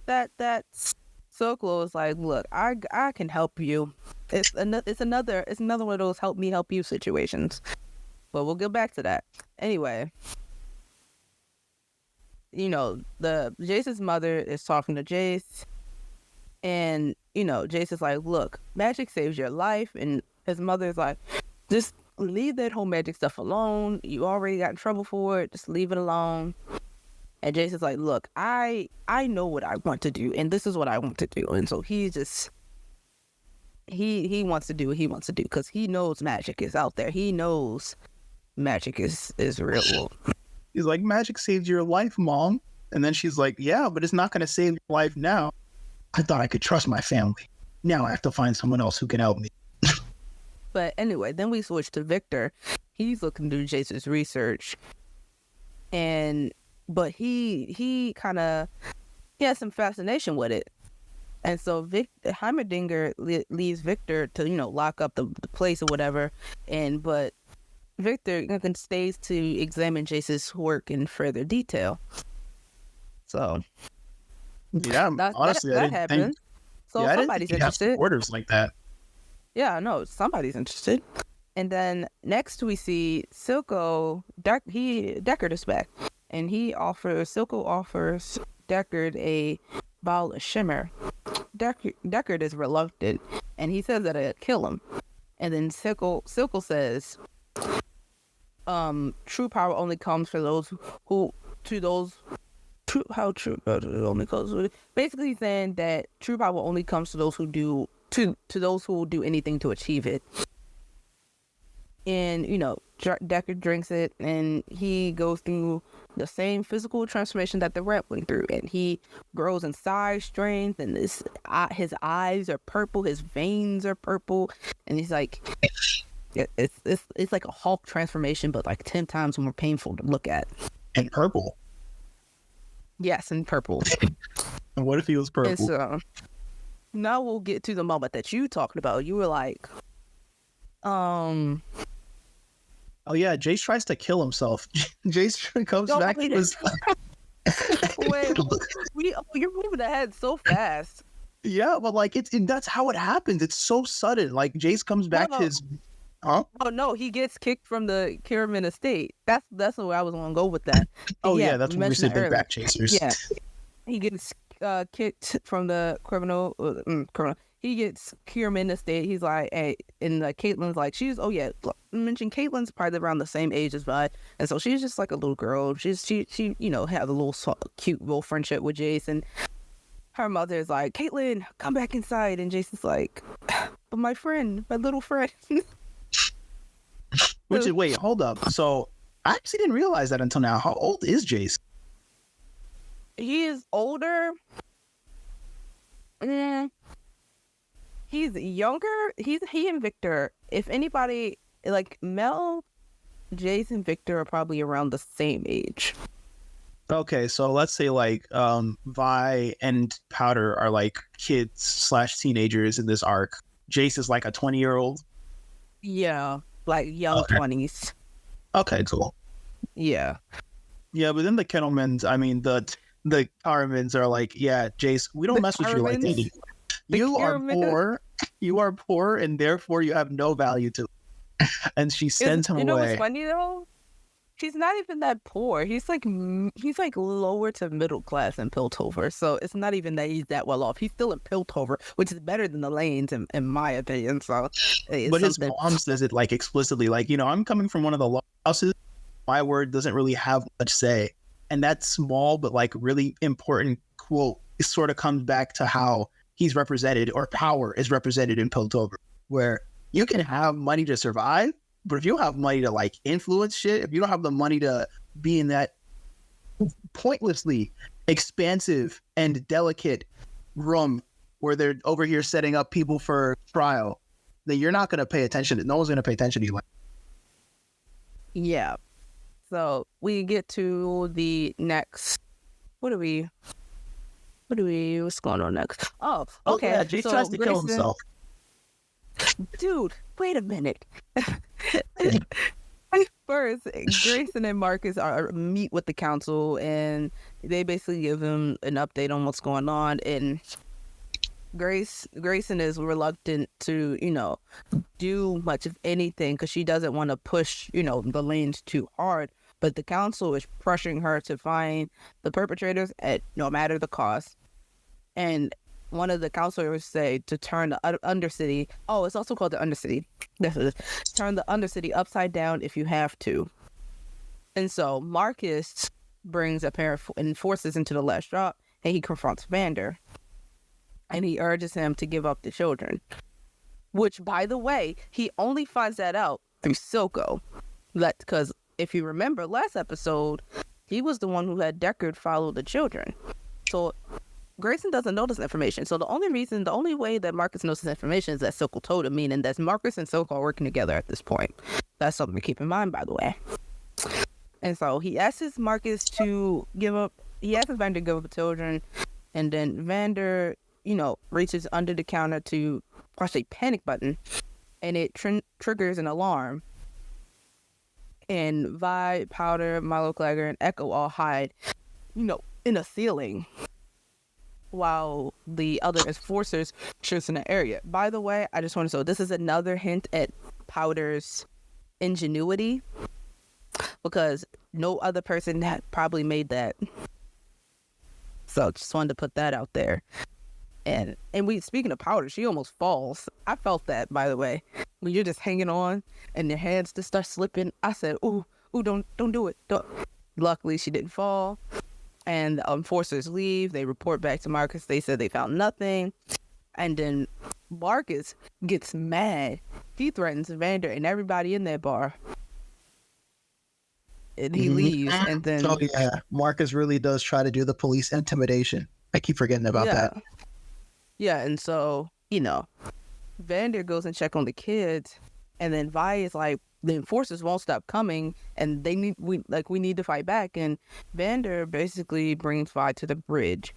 that's Silco is like, look, I can help you. It's another one of those help me help you situations. But we'll get back to that. Anyway, Jace's mother is talking to Jace, and Jace is like, look, magic saves your life, and his mother's like, just leave that whole magic stuff alone. You already got in trouble for it. Just leave it alone. And Jace is like, look, I know what I want to do, and this is what I want to do. And so he's just he wants to do what he wants to do because he knows magic is out there. He knows magic is real. He's like, magic saved your life, Mom. And then she's like, yeah, but it's not going to save your life now. I thought I could trust my family. Now I have to find someone else who can help me. But anyway, then we switch to Victor. He's looking to do Jace's research. But he kind of, he has some fascination with it. And so Heimerdinger leaves Victor to, lock up the place or whatever. But Victor stays to examine Jace's work in further detail. So yeah, honestly, that happened. So somebody's interested. Orders like that. Yeah, no, somebody's interested. And then next we see Silco. Deckard is back, and Silco offers Deckard a vial of shimmer. Deckard is reluctant, and he says that it'll kill him. And then Silco says, true power only comes for those who only comes. Basically saying that true power only comes to those who do to those who will do anything to achieve it. And Deckard drinks it, and he goes through the same physical transformation that the rat went through, and he grows in size, strength, and his eyes are purple, his veins are purple, and he's like, it's like a Hulk transformation, but like 10 times more painful to look at. And purple. Yes, and purple. And what if he was purple? And so now we'll get to the moment that you talked about. You were like, oh yeah, Jace tries to kill himself. Jace comes back to his... Wait, you're moving ahead so fast. Yeah, but like that's how it happens. It's so sudden. Like Jace comes back to his... Huh? Oh no, he gets kicked from the Kierman estate. That's where I was gonna go with that. Yeah, that's when we said big back chasers. Yeah, he gets kicked from the criminal. He gets Kierman estate. He's like, hey, and Caitlyn's like, mentioned Caitlyn's probably around the same age as Vi, and so she's just like a little girl. She had a little cute little friendship with Jason. Her mother is like, Caitlyn, come back inside, and Jason's like, but my little friend. Wait, hold up. So I actually didn't realize that until now. How old is Jace? He is older. He's younger. He and Victor. If anybody, like Mel, Jace and Victor are probably around the same age. Okay, so let's say like Vi and Powder are like kids / teenagers in this arc. Jace is like a 20-year-old. Yeah. Like young 20s. Okay, cool. Yeah. Yeah, but then the Kettlemans, I mean the Carmans are like, yeah, Jace, we don't mess with you like that. You are poor, and therefore you have no value to it. And she sends him away. You know what's funny though? He's not even that poor. He's like lower to middle class in Piltover. So it's not even that he's that well off. He's still in Piltover, which is better than the Lanes in my opinion. So, but his mom says it like explicitly, like, I'm coming from one of the houses. My word doesn't really have much say, and that small but like really important quote sort of comes back to how he's represented, or power is represented in Piltover, where you can have money to survive. But if you don't have money to like influence shit, if you don't have the money to be in that pointlessly expansive and delicate room where they're over here setting up people for trial, then you're not going to pay attention. No one's going to pay attention to you. Yeah. So we get to the next. What's going on next? Oh, okay. Yeah, Jace tries to kill himself. Dude, wait a minute. First, Grayson and Marcus meet with the council, and they basically give him an update on what's going on. And Grayson is reluctant to, do much of anything because she doesn't want to push, the Lanes too hard. But the council is pressuring her to find the perpetrators at no matter the cost. And one of the counselors say to turn the Undercity. Oh, it's also called the Undercity. Turn the Undercity upside down if you have to. And so Marcus brings a pair of enforcers into the last drop, and he confronts Vander. And he urges him to give up the children. which, by the way, he only finds that out through Silco. Because if you remember last episode, he was the one who had Deckard follow the children. So Grayson doesn't know this information. So the only way that Marcus knows this information is that Silco told him, meaning that Marcus and Silco are working together at this point. That's something to keep in mind, by the way. And so he asks Marcus to give up, he asks Vander to give up the children, and then Vander, reaches under the counter to push a panic button, and it triggers an alarm. And Vi, Powder, Milo Clagger, and Echo all hide, in a ceiling, while the other enforcers shoots in the area. By the way, I just want to say this is another hint at Powder's ingenuity, because no other person had probably made that. So just wanted to put that out there. And speaking of Powder, she almost falls. I felt that, by the way. When you're just hanging on and your hands just start slipping, I said, ooh, don't do it. Don't. Luckily, she didn't fall. And the enforcers leave. They report back to Marcus. They said they found nothing. And then Marcus gets mad. He threatens Vander and everybody in that bar. And he leaves. And then... Oh, yeah. Marcus really does try to do the police intimidation. I keep forgetting about that. Yeah, and so, Vander goes and check on the kids, and then Vi is like, the enforcers won't stop coming, and we need to fight back. And Vander basically brings Vi to the bridge.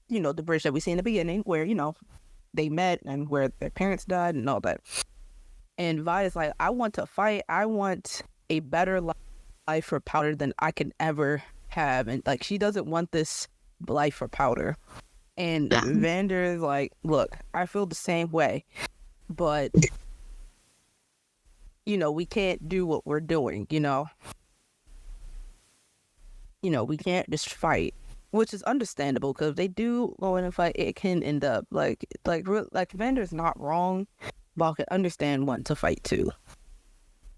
The bridge that we see in the beginning, where, they met and where their parents died and all that. And Vi is like, I want to fight. I want a better life for Powder than I can ever have. And she doesn't want this life for Powder. And Vander is like, look, I feel the same way, but, we can't do what we're doing, we can't just fight, which is understandable, because if they do go in and fight, it can end up like Vander's not wrong, but I can understand wanting to fight too.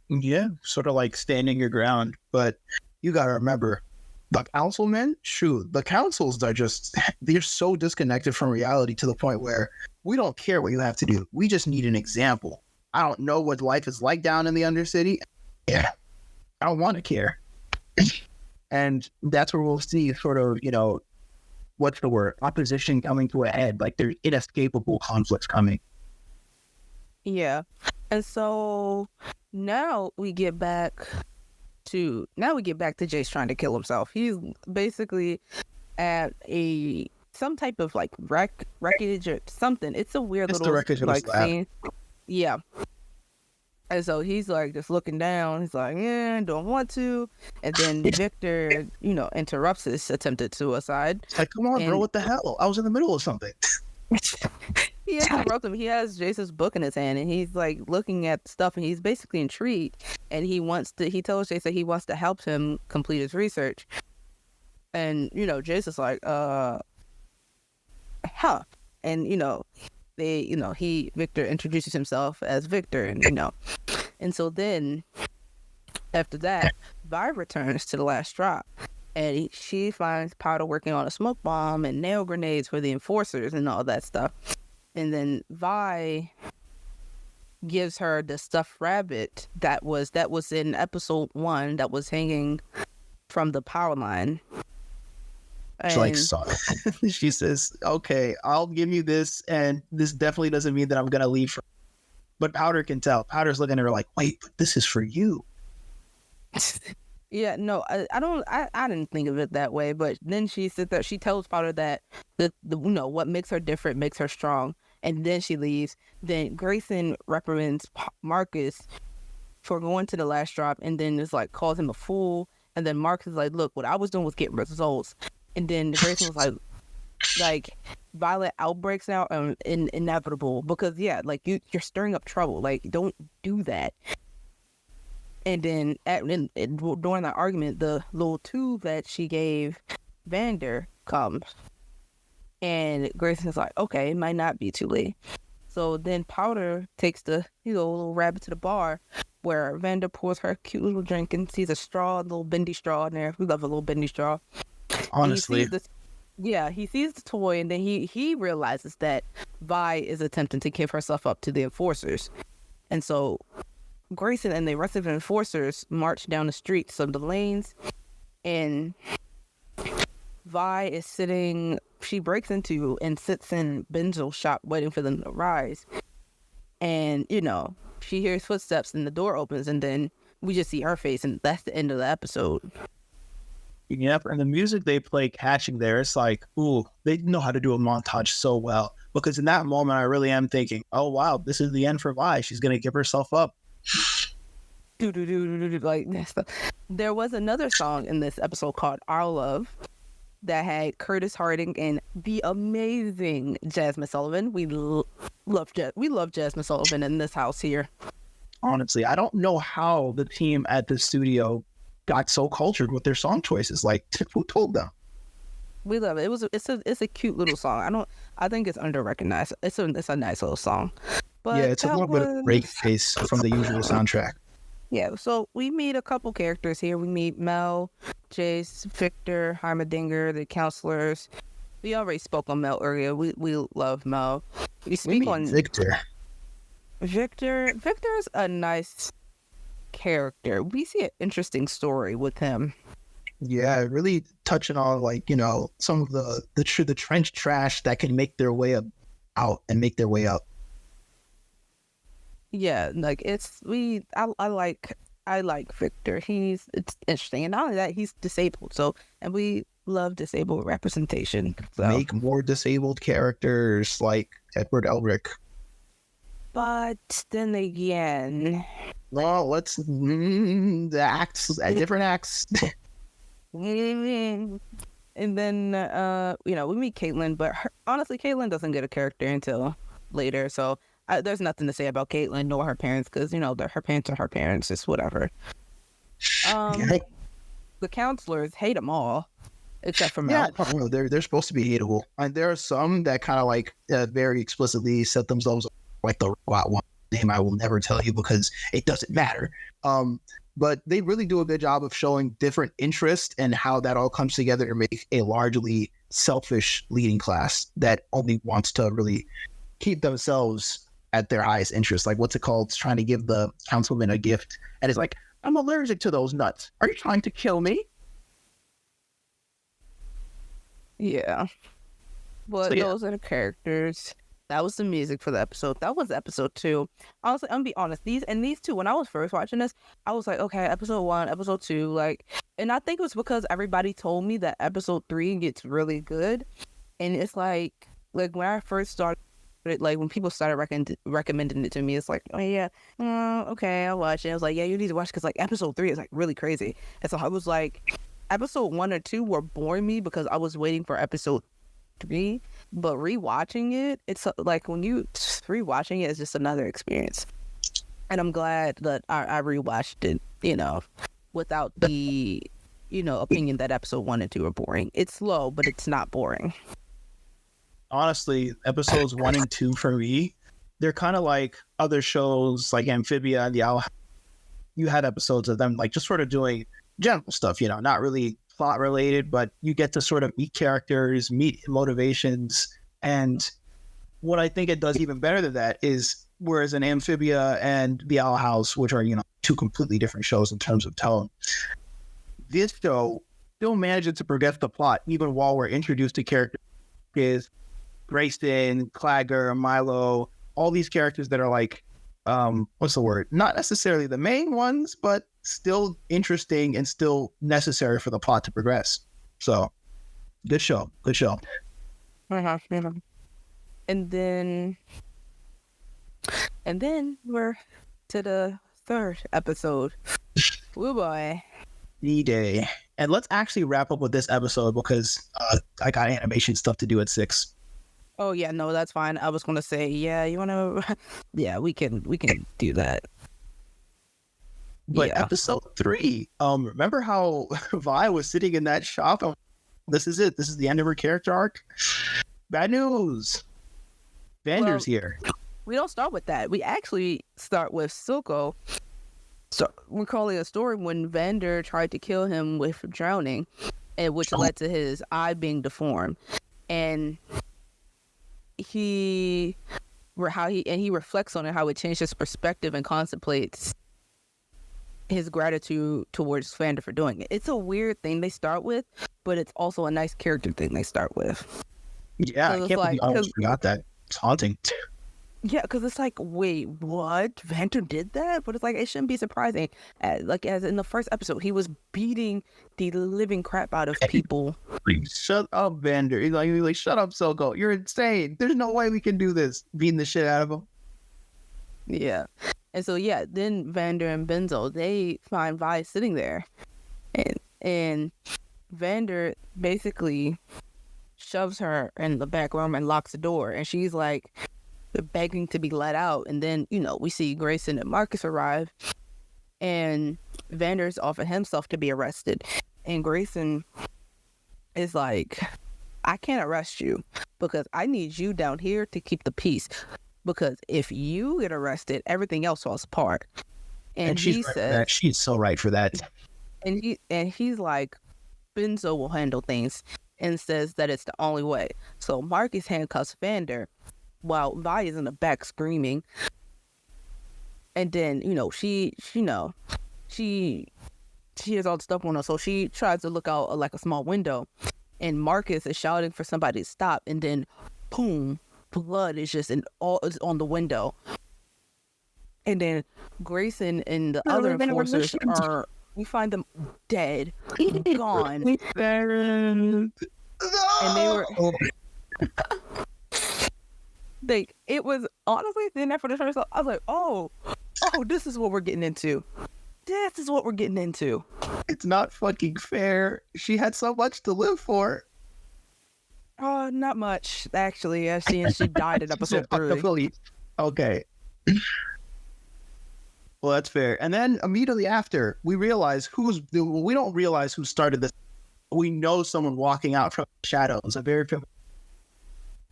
Yeah, sort of like standing your ground, but you got to remember, the councilmen, the councils are they're so disconnected from reality to the point where we don't care what you have to do. We just need an example. I don't know what life is like down in the Undercity. Yeah, I don't want to care. And that's where we'll see sort of, what's the word? Opposition coming to a head. Like there's inescapable conflicts coming. Yeah. And so now we get back to Jace trying to kill himself. He's basically at some type of wreckage or something. It's a weird little scene. Yeah. And so he's just looking down. He's like, yeah, I don't want to. And then Victor, interrupts his attempted suicide. It's like, come on, bro, what the hell? I was in the middle of something. He interrupts him. He has Jace's book in his hand, and he's looking at stuff, and he's basically intrigued. And he tells Jace that he wants to help him complete his research. And, Jace is like, huh. And, Victor introduces himself as Victor, and so then after that, Vi returns to the last drop, and she finds Powder working on a smoke bomb and nail grenades for the enforcers and all that stuff. And then Vi gives her the stuffed rabbit that was in episode 1 that was hanging from the power line. She says, okay, I'll give you this, and this definitely doesn't mean that I'm gonna leave. But Powder can tell. Powder's looking at her like, wait, but this is for you. Yeah, no, I didn't think of it that way. But then she tells Powder that what makes her different makes her strong, and then she leaves. Then Grayson reprimands Marcus for going to the last drop, and then calls him a fool. And then Marcus is like, look, what I was doing was getting results. And then Grayson was like violent outbreaks now are inevitable, because you're stirring up trouble. Don't do that. And then during that argument, the little tube that she gave Vander comes, and Grayson's like, okay, it might not be too late. So then Powder takes the little rabbit to the bar, where Vander pours her cute little drink and sees a little bendy straw in there. We love a little bendy straw. Honestly, Yeah, he sees the toy, and then he realizes that Vi is attempting to give herself up to the enforcers. And so Grayson and the rest of the enforcers march down the streets of the lanes, and Vi is sitting, she breaks into and sits in Benzel's shop waiting for them to rise. And, she hears footsteps and the door opens, and then we just see her face, and that's the end of the episode. Yep, and the music they play catching there, it's like, ooh, they know how to do a montage so well. Because in that moment, I really am thinking, oh, wow, this is the end for Vi. She's going to give herself up. Like, there was another song in this episode called Our Love that had Curtis Harding and the amazing Jasmine Sullivan. We love Jasmine Sullivan in this house here. Honestly, I don't know how the team at the studio got so cultured with their song choices. Like, who told them? We love it. It's a cute little song. I think it's under recognized. It's a nice little song. But yeah, it's a little bit of break pace from the usual soundtrack. Yeah, so we meet a couple characters here. We meet Mel, Jace, Victor, Heimerdinger, the counselors. We already spoke on Mel earlier. We love Mel. We speak on Victor. Victor's a nice character. We see an interesting story with him. Yeah, really touching on some of the trench trash that can make their way out and make their way up. Yeah, like I like Victor. It's interesting, and not only that, he's disabled. So, and we love disabled representation. So. Make more disabled characters like Edward Elric. But then again, well, let's the acts, different acts. And then we meet Caitlin, but honestly, Caitlin doesn't get a character until later. So there's nothing to say about Caitlin nor her parents, because her parents are her parents. It's whatever. The counselors hate them all, except for Mel. Yeah, they're supposed to be hateable, and there are some that kind of very explicitly set themselves up, like the one name I will never tell you because it doesn't matter. But they really do a good job of showing different interests and how that all comes together to make a largely selfish leading class that only wants to really keep themselves at their highest interest. Like, what's it called? It's trying to give the councilman a gift, and it's like, I'm allergic to those nuts. Are you trying to kill me? Yeah. But those are the characters. That was the music for the episode. That was episode 2. Honestly, I'm gonna be honest. These two, when I was first watching this, I was like, okay, episode 1, episode 2, and I think it was because everybody told me that episode 3 gets really good. And it's like when I first started, when people started recommending it to me, it's like, oh yeah, okay, I'll watch it. I was like, yeah, you need to watch, because episode 3 is really crazy. And so I was like, episode 1 or 2 were boring me because I was waiting for episode 3, but rewatching it, it's when you rewatching it, it's just another experience. And I'm glad that I rewatched it, without the opinion that episode 1 and 2 are boring. It's slow, but it's not boring. Honestly, episodes 1 and 2 for me, they're kind of like other shows like Amphibia and the Owl. You had episodes of them just sort of doing general stuff, not really plot related, but you get to sort of meet characters, meet motivations. And what I think it does even better than that is, whereas in Amphibia and the Owl House, which are, two completely different shows in terms of tone, this show still manages to progress the plot even while we're introduced to characters. Is Grayson, Clagger, Milo, all these characters that are what's the word? Not necessarily the main ones, but still interesting and still necessary for the plot to progress. So, good show. And then we're to the 3rd episode. Woo boy. D-Day. And let's actually wrap up with this episode because I got animation stuff to do at 6. Oh yeah, no, that's fine. I was gonna say, yeah, you wanna, yeah, we can do that. But episode 3, remember how Vi was sitting in that shop? This is it. This is the end of her character arc. Bad news. Vander's here. We don't start with that. We actually start with Silco. So we're calling a story when Vander tried to kill him with drowning. and which led to his eye being deformed. And he reflects on it, how it changed his perspective and contemplates his gratitude towards Vander for doing it. It's a weird thing they start with, but it's also a nice character thing they start with. Yeah, I can't believe I almost forgot that. It's haunting. Yeah, because it's like, wait, what? Vander did that? But it's like, it shouldn't be surprising. As in the first episode, he was beating the living crap out of people. Shut up, Vander. He's like, shut up, Silco. You're insane. There's no way we can do this. Beating the shit out of him. Yeah. And so, yeah, then Vander and Benzo, they find Vi sitting there. And Vander basically shoves her in the back room and locks the door. And she's like begging to be let out. And then, we see Grayson and Marcus arrive. And Vander's offered himself to be arrested. And Grayson is like, I can't arrest you because I need you down here to keep the peace. Because if you get arrested, everything else falls apart. And he says, she's so right for that. And he's like, Benzo will handle things, and says that it's the only way. So Marcus handcuffs Vander while Vi is in the back screaming. And then, she has all the stuff on her, so she tries to look out like a small window, and Marcus is shouting for somebody to stop, and then boom, blood is just is on the window. And then Grayson and the other enforcers we find them dead, gone. And they were it was honestly seeing that for the first time, I was like, oh, this is what we're getting into. This is what we're getting into. It's not fucking fair. She had so much to live for. Oh, not much, actually. She died in episode 3. Okay. Well, that's fair. And then immediately after, we realize we don't realize who started this. We know someone walking out from the shadows. A very familiar.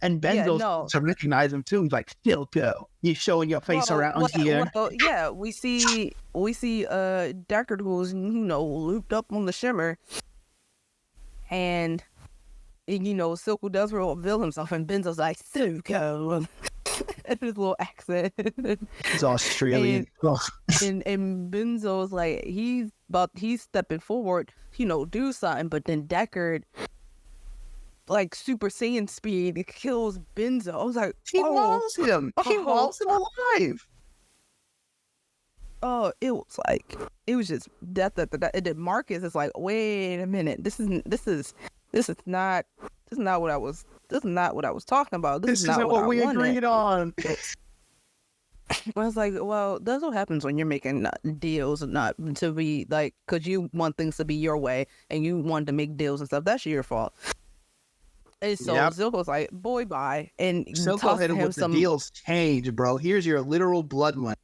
And Ben goes to recognize him too. He's like, Silco, you showing your face around here. Well, yeah, we see Deckard, who's looped up on the shimmer, and Silco does reveal himself, and Benzo's like, Silco. And his little accent. He's Australian. And Benzo's like, he's stepping forward, do something, but then Deckard, like Super Saiyan speed, kills Benzo. I was like, he mauls him. He mauls him alive. Oh, it was just death after that. And then Marcus is like, wait a minute, this is not what I was talking about. This is not what we agreed on. I was like, well, that's what happens when you're making deals, not to be like, because you want things to be your way and you want to make deals and stuff. That's your fault. And so Silco's like, boy, bye. And Silco hit him with the deals change, bro. Here's your literal blood money.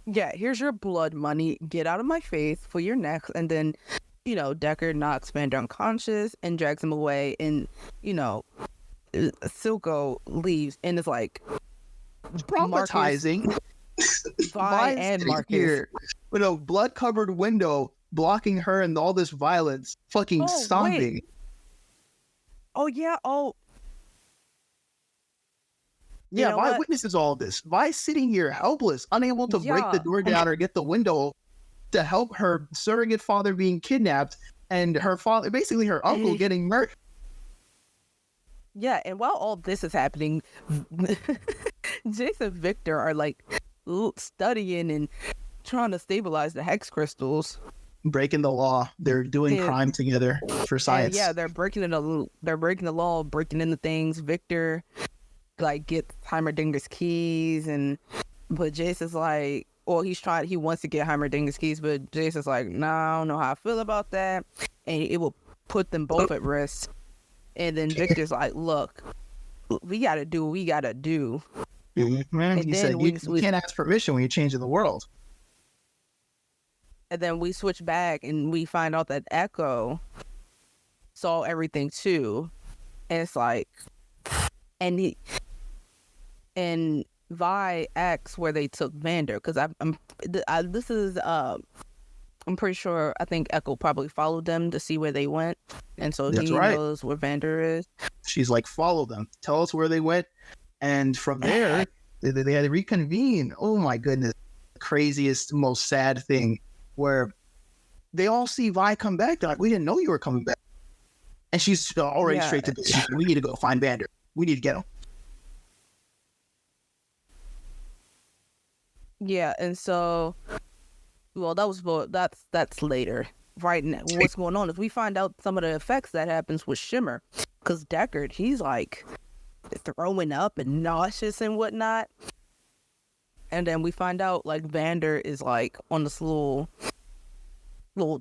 Yeah, here's your blood money. Get out of my face for your next. And then, Deckard knocks Vander unconscious and drags him away. And, Silco leaves and is like, traumatizing. Vi and Marcus. Here, with a blood-covered window blocking her and all this violence, fucking stomping. Wait. Oh, yeah. Oh. Yeah, Vi witnesses all of this. Vi sitting here helpless, unable to break the door down or get the window to help her surrogate father being kidnapped and her father, basically her uncle, getting murdered. Yeah, and while all this is happening, Jace and Victor are like studying and trying to stabilize the hex crystals. Breaking the law. They're doing crime together for science. Yeah, they're breaking the law, breaking into things. Victor gets Heimerdinger's keys, but Jace is like, he wants to get Heimerdinger's keys, but Jace is like, no, I don't know how I feel about that, and it will put them both at risk. And then Victor's like, look, we gotta do what we gotta do. Man, he said, you can't ask permission when you're changing the world. And then we switch back and we find out that Echo saw everything too. And it's like, and Vi asks where they took Vander, because this is I'm pretty sure, I think Echo probably followed them to see where they went. And so That's he right. knows where Vander is. She's like, follow them. Tell us where they went. And from there, they had to reconvene. Oh my goodness. Craziest, most sad thing where they all see Vi come back. They're like, we didn't know you were coming back. And she's already Yeah. straight to this. She's like, we need to go find Vander. We need to get him. Yeah, and so, well, that's later. Right now, what's going on is we find out some of the effects that happens with Shimmer, because Deckard, he's like throwing up and nauseous and whatnot, and then we find out like Vander is like on this little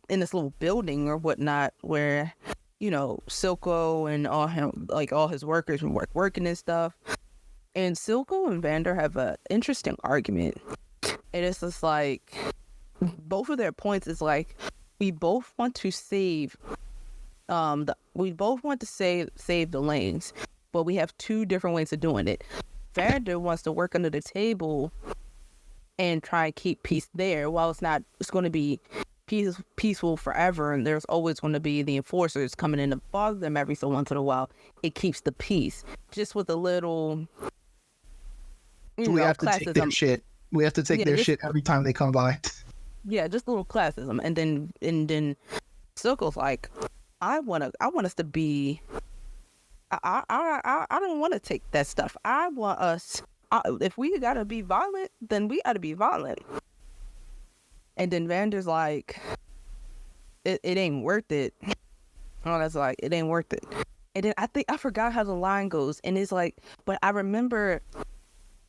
in this little building or whatnot where, you know, Silco and all his workers were working and stuff, and Silco and Vander have a interesting argument. And it's just like both of their points is like we both want to save save the lanes, but we have two different ways of doing it. Vander wants to work under the table and try and keep peace there, while it's going to be peaceful forever, and there's always going to be the enforcers coming in to bother them every so once in a while. It keeps the peace, just with a little We have to take their shit. We have to take their shit every time they come by. Yeah, just a little classism. And then Silco's like, I want us to be. I don't want to take that stuff. I want us. If we gotta be violent, then we gotta be violent. And then Vander's like, it ain't worth it. Oh, that's like, it ain't worth it. And then I forgot how the line goes, and it's like, but I remember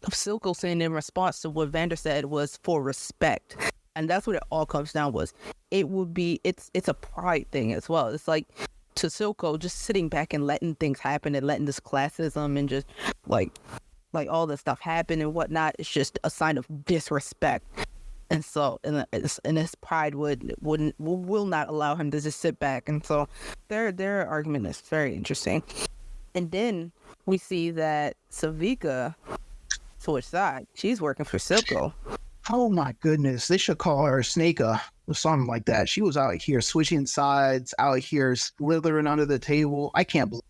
Silco saying in response to what Vander said was for respect. And that's what it all comes down was. It's a pride thing as well. It's like, to Silco, just sitting back and letting things happen and letting this classism and just like all this stuff happen and whatnot, it's just a sign of disrespect. And so, and his pride will not allow him to just sit back. And so their argument is very interesting. And then we see that Savika switched sides. She's working for Silco. Oh my goodness. They should call her Snaka or something like that. She was out here switching sides, out here slithering under the table. I can't believe.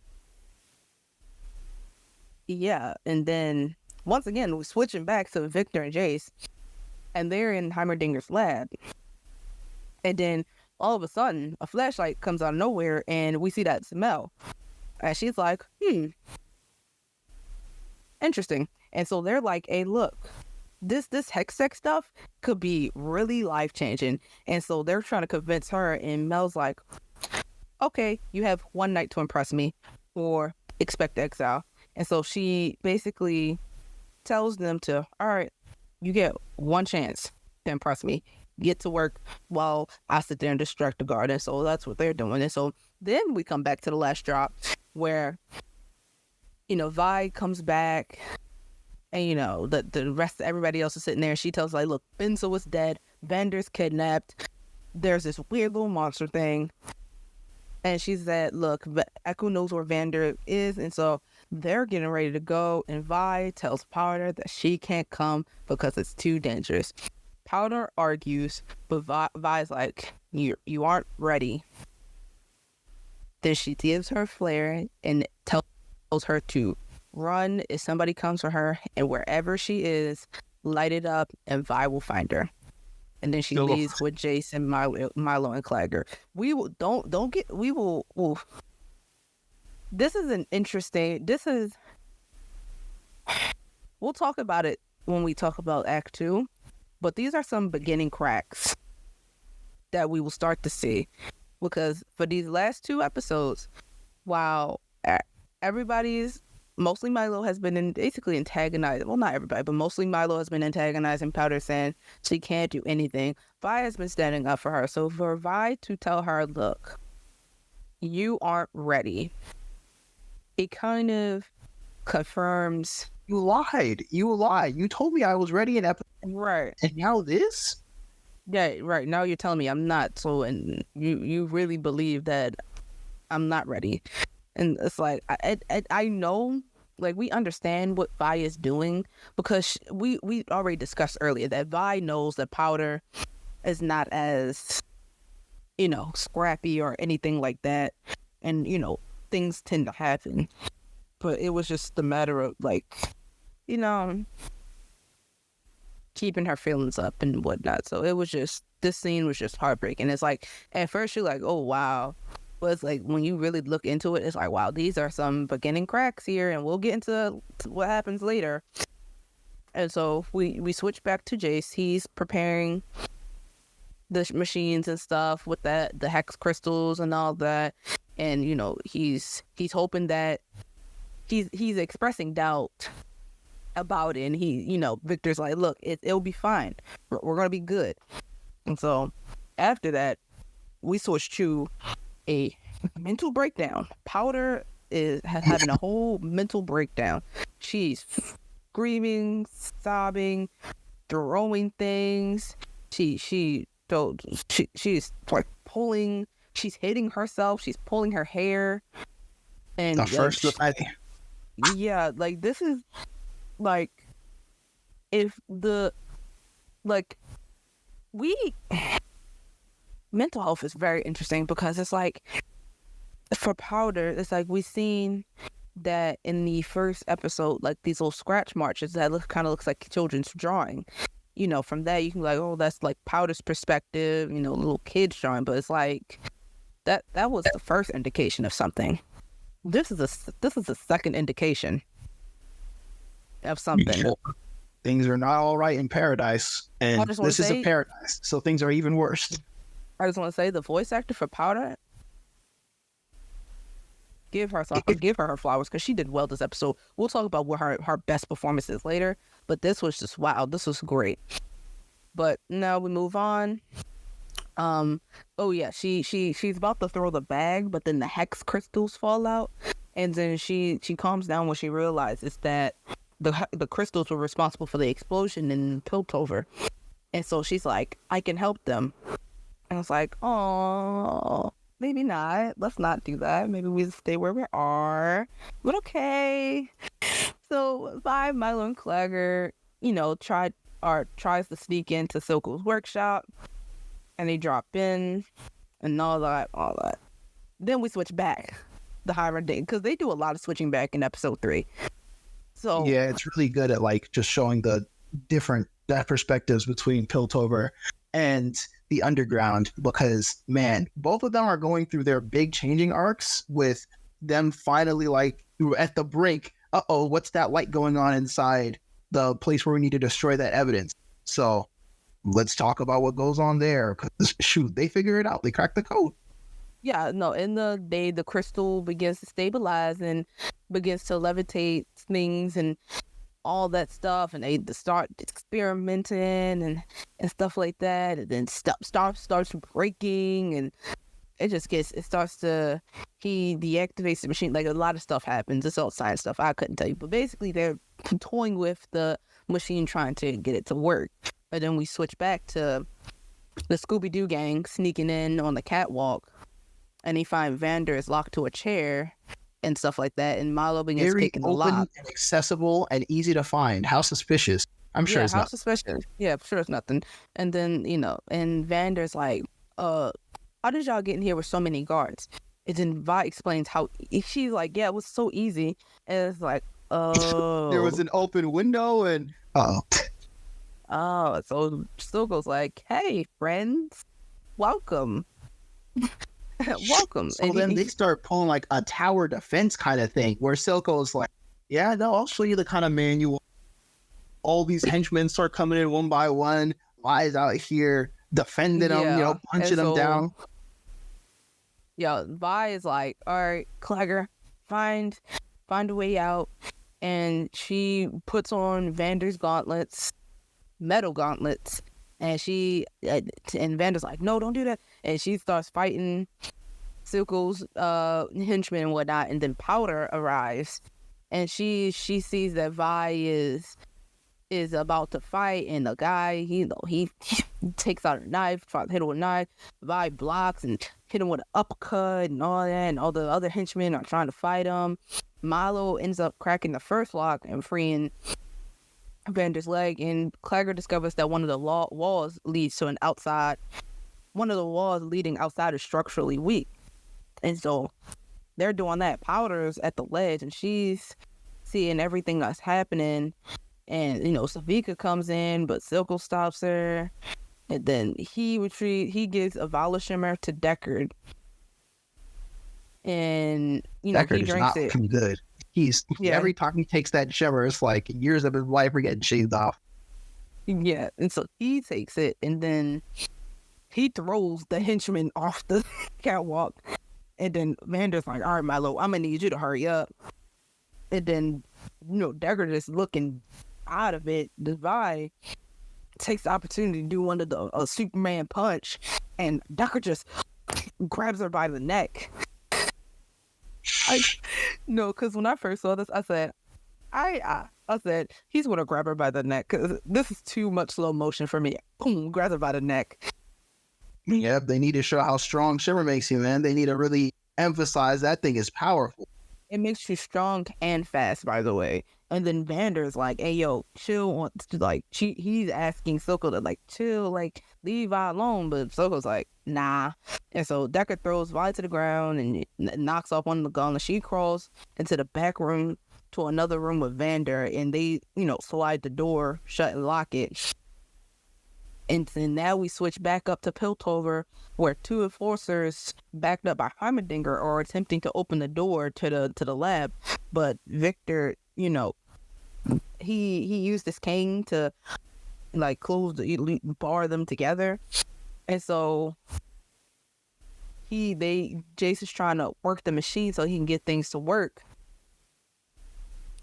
Yeah. And then once again, we're switching back to Victor and Jace, and they're in Heimerdinger's lab. And then all of a sudden, a flashlight comes out of nowhere, and we see that smell. And she's like, interesting. And so they're like, hey, look, this Hextech stuff could be really life-changing. And so they're trying to convince her, and Mel's like, okay, you have one night to impress me, or expect exile. And so she basically tells them to, all right, you get one chance to impress me. Get to work while I sit there and distract the guard. And so that's what they're doing. And so then we come back to the last drop where, you know, Vi comes back, and, you know, the rest of everybody else is sitting there. She tells, like, look, Benzo is dead. Vander's kidnapped. There's this weird little monster thing. And she said, look, Echo knows where Vander is. And so they're getting ready to go. And Vi tells Powder that she can't come because it's too dangerous. Powder argues, but Vi's like, you aren't ready. Then she gives her flare and tells her to run if somebody comes for her, and wherever she is, light it up, and Vi will find her. And then she leaves with Jason, Milo, and Clagger. We will don't get. We will. Oof. This is an interesting. We'll talk about it when we talk about Act 2, but these are some beginning cracks that we will start to see, because for these last two episodes, while everybody's mostly Milo has been basically antagonized. Well, not everybody, but mostly Milo has been antagonizing Powder, saying she can't do anything. Vi has been standing up for her. So for Vi to tell her, look, you aren't ready, it kind of confirms. You lied. You told me I was ready in episode. Right. And now this? Yeah, right. Now you're telling me I'm not. So, and you really believe that I'm not ready. And it's like, I know, like, we understand what Vi is doing, because we already discussed earlier that Vi knows that Powder is not as scrappy or anything like that. And, things tend to happen. But it was just a matter of, you know, keeping her feelings up and whatnot. So this scene was just heartbreaking. It's like, at first you're like, oh, wow. But it's like, when you really look into it, it's like, wow, these are some beginning cracks here, and we'll get into what happens later. And so we switch back to Jace. He's preparing the machines and stuff with the hex crystals and all that. And, he's hoping that he's expressing doubt about it. And Victor's like, look, it'll be fine. We're going to be good. And so after that, we switch to a mental breakdown. Powder is having a whole mental breakdown. She's screaming, sobbing, throwing things. She's like pulling. She's hitting herself. She's pulling her hair. And yeah, like this is like if mental health is very interesting because it's like for Powder, it's like we've seen that in the first episode, like these little scratch marches that kind of looks like children's drawing. From that you can be like, oh, that's like Powder's perspective, little kids drawing, but it's like that was the first indication of something. This is a second indication of something. Things are not all right in paradise, and this is a paradise, so things are even worse. I just want to say the voice actor for Powder, give her her flowers because she did well this episode. We'll talk about what her best performance is later, but this was just wow. This was great. But now we move on. Oh yeah, she's about to throw the bag, but then the hex crystals fall out, and then she calms down when she realizes that the crystals were responsible for the explosion in Piltover, and so she's like, I can help them. And it's like, oh, maybe not. Let's not do that. Maybe we stay where we are. But okay. So Vi, Milo, and Claggor, tries to sneak into Silco's workshop, and they drop in, and all that. Then we switch back the Hiram Ding because they do a lot of switching back in episode 3. So yeah, it's really good at like just showing the different perspectives between Piltover and the underground, because man, both of them are going through their big changing arcs, with them finally like at the brink. What's that light going on inside the place where we need to destroy that evidence? So let's talk about what goes on there. 'Cause, shoot, they figure it out. They crack the code. Yeah, no, in the crystal begins to stabilize and begins to levitate things and all that stuff, and they start experimenting and stuff like that, and then stuff starts breaking, and he deactivates the machine. Like a lot of stuff happens. It's all science stuff. I couldn't tell you, but basically they're toying with the machine, trying to get it to work. And then we switch back to the Scooby-Doo gang sneaking in on the catwalk, and they find Vander is locked to a chair and stuff like that, and Milo begins kicking the lock. And accessible and easy to find. How suspicious? I'm sure it's not suspicious. Yeah, I'm sure it's nothing. And then and Vander's like, how did y'all get in here with so many guards? And then Vi explains how she's like, yeah, it was so easy. And it's like, oh, there was an open window, and so Silco's like, hey friends, welcome. Welcome. So and then they start pulling like a tower defense kind of thing, where Silco's like, yeah, no, I'll show you the kind of manual. All these henchmen start coming in one by one. Vi's out here defending them, punching them down. Yeah, Vi is like, all right, Claggor, find a way out. And she puts on Vander's gauntlets, metal gauntlets, and and Vander's like, no, don't do that. And she starts fighting Silco's henchmen and whatnot, and then Powder arrives, and she sees that Vi is about to fight, and the guy, he takes out a knife, tries to hit him with a knife. Vi blocks and hit him with an uppercut and all that, and all the other henchmen are trying to fight him. Milo ends up cracking the first lock and freeing Vander's leg, and Claggor discovers that one of the walls leads to an outside one of the walls leading outside is structurally weak. And so they're doing that. Powder's at the ledge, and she's seeing everything that's happening. And, Savika comes in, but Silco stops her. And then he gives a Vala Shimmer to Deckard. And, Deckard he is drinks not it. looking good. Every time he takes that shimmer, it's like years of his life are getting shaved off. Yeah. And so he takes it, and then he throws the henchman off the catwalk. And then Vander's like, all right, Milo, I'm going to need you to hurry up. And then, Deckard is looking out of it. The Vi takes the opportunity to do one of the Superman punch, and Deckard just grabs her by the neck. Because when I first saw this, I said, I said, he's going to grab her by the neck, because this is too much slow motion for me. Boom, grabs her by the neck. Yep, they need to show how strong Shimmer makes you, man. They need to really emphasize that thing is powerful. It makes you strong and fast, by the way. And then Vander's like, hey, yo, chill. He's asking Silco to, chill, leave Vi alone. But Silco's like, nah. And so Deckard throws Vi to the ground and knocks off one of the gauntlets. She crawls into the back room to another room with Vander. And they, slide the door shut and lock it. And then now we switch back up to Piltover, where two enforcers, backed up by Heimerdinger, are attempting to open the door to the lab. But Victor, he used his cane to bar them together. And so Jace is trying to work the machine so he can get things to work.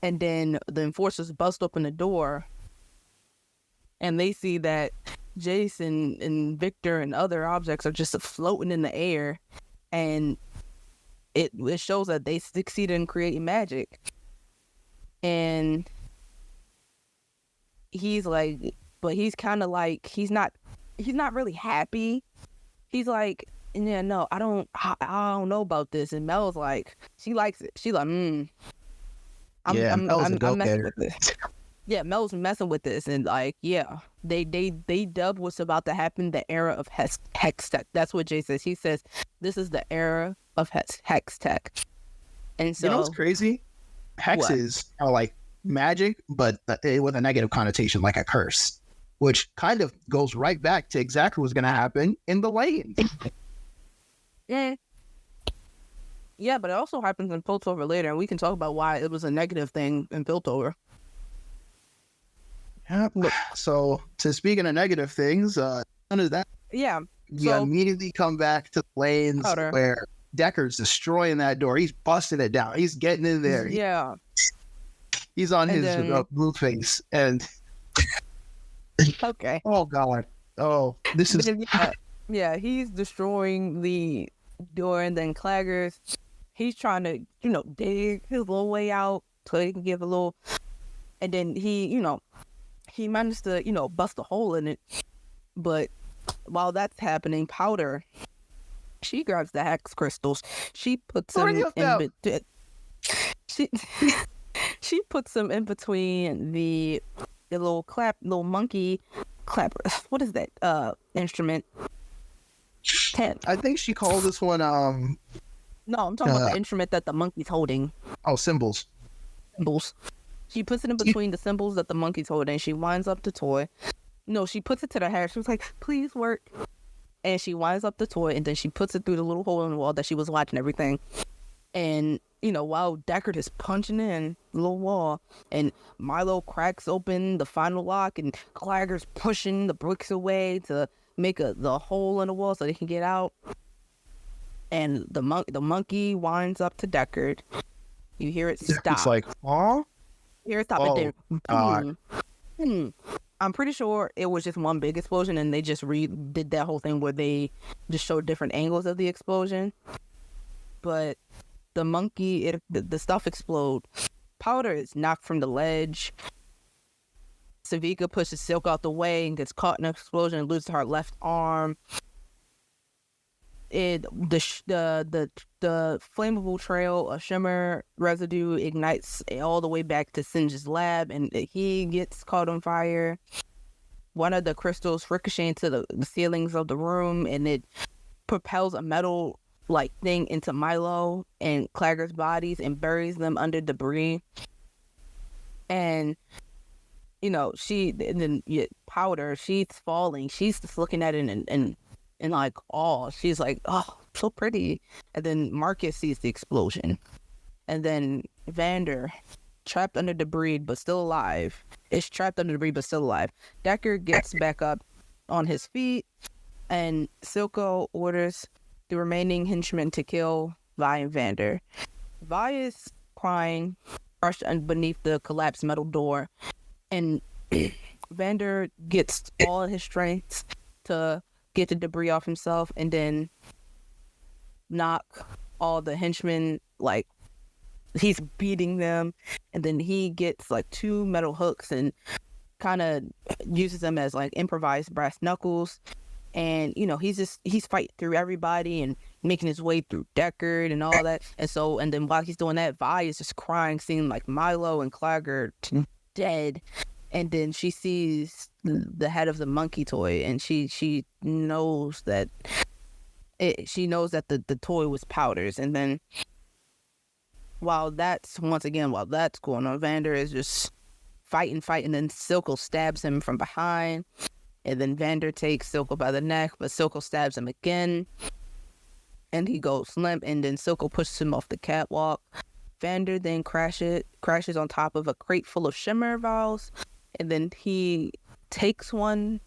And then the enforcers bust open the door, and they see that Jason and Victor and other objects are just floating in the air, and it shows that they succeeded in creating magic. And he's like, but he's kind of like, he's not really happy. He's like, yeah, no, I don't know about this. And Mel's like, she likes it. She's like, I'm messing with this. Yeah, Mel's messing with this, and they dub what's about to happen the era of hex tech. That's what Jay says. He says this is the era of hex tech. And so, what's crazy? Hexes are like magic, but with a negative connotation, like a curse, which kind of goes right back to exactly what's going to happen in the lane. Yeah, but it also happens in Piltover later, and we can talk about why it was a negative thing in Piltover. Yeah. So to speak of negative things, none of that. Yeah. We immediately come back to lanes where Deckard's destroying that door. He's busting it down. He's getting in there. Yeah. He's on his blue face. And okay. Oh God. Oh, this is. Yeah. He's destroying the door, and then Claggers, he's trying to, dig his little way out so he can give a little. And then he managed to, bust a hole in it. But while that's happening, Powder, she grabs the hex crystals. She puts them in she puts them in between the little monkey clapper. What is that instrument? 10. I think she called this one No, I'm talking about the instrument that the monkey's holding. Oh, cymbals. She puts it in between the symbols that the monkey's holding. She winds up the toy. No, she puts it to the hair. She was like, please work. And she winds up the toy, and then she puts it through the little hole in the wall that she was watching everything. And, while Deckard is punching in the little wall, and Milo cracks open the final lock, and Clagger's pushing the bricks away to make the hole in the wall so they can get out. And the monkey winds up to Deckard. You hear it stop. It's like, huh? Here, stop it there. I'm pretty sure it was just one big explosion, and they just did that whole thing where they just showed different angles of the explosion. But the monkey, the stuff explode. Powder is knocked from the ledge. Savika pushes Silk out the way and gets caught in an explosion and loses her left arm. The flammable trail of shimmer residue ignites all the way back to Singe's lab, and he gets caught on fire. one of the crystals ricochet into the ceilings of the room, and it propels a metal like thing into Milo and Clagger's bodies and buries them under debris. And Powder, she's falling. She's just looking at it in like awe. She's like, oh, so pretty. And then Marcus sees the explosion. And then Vander, trapped under debris but still alive, is trapped under debris but still alive. Decker gets back up on his feet, and Silco orders the remaining henchmen to kill Vi and Vander. Vi is crying, crushed beneath the collapsed metal door, and Vander gets all his strength to get the debris off himself and then knock all the henchmen, like, he's beating them, and then he gets like 2 metal hooks and kind of uses them as like improvised brass knuckles. And he's fighting through everybody and making his way through Deckard and all that. And then while he's doing that, Vi is just crying, seeing like Milo and Clagger dead. And then she sees the head of the monkey toy, and she knows that the toy was Powder's. And then while that's going on, Vander is just fighting, and then Silco stabs him from behind, and then Vander takes Silco by the neck, but Silco stabs him again, and he goes limp, and then Silco pushes him off the catwalk. Vander then crashes on top of a crate full of shimmer vials, and then he takes one,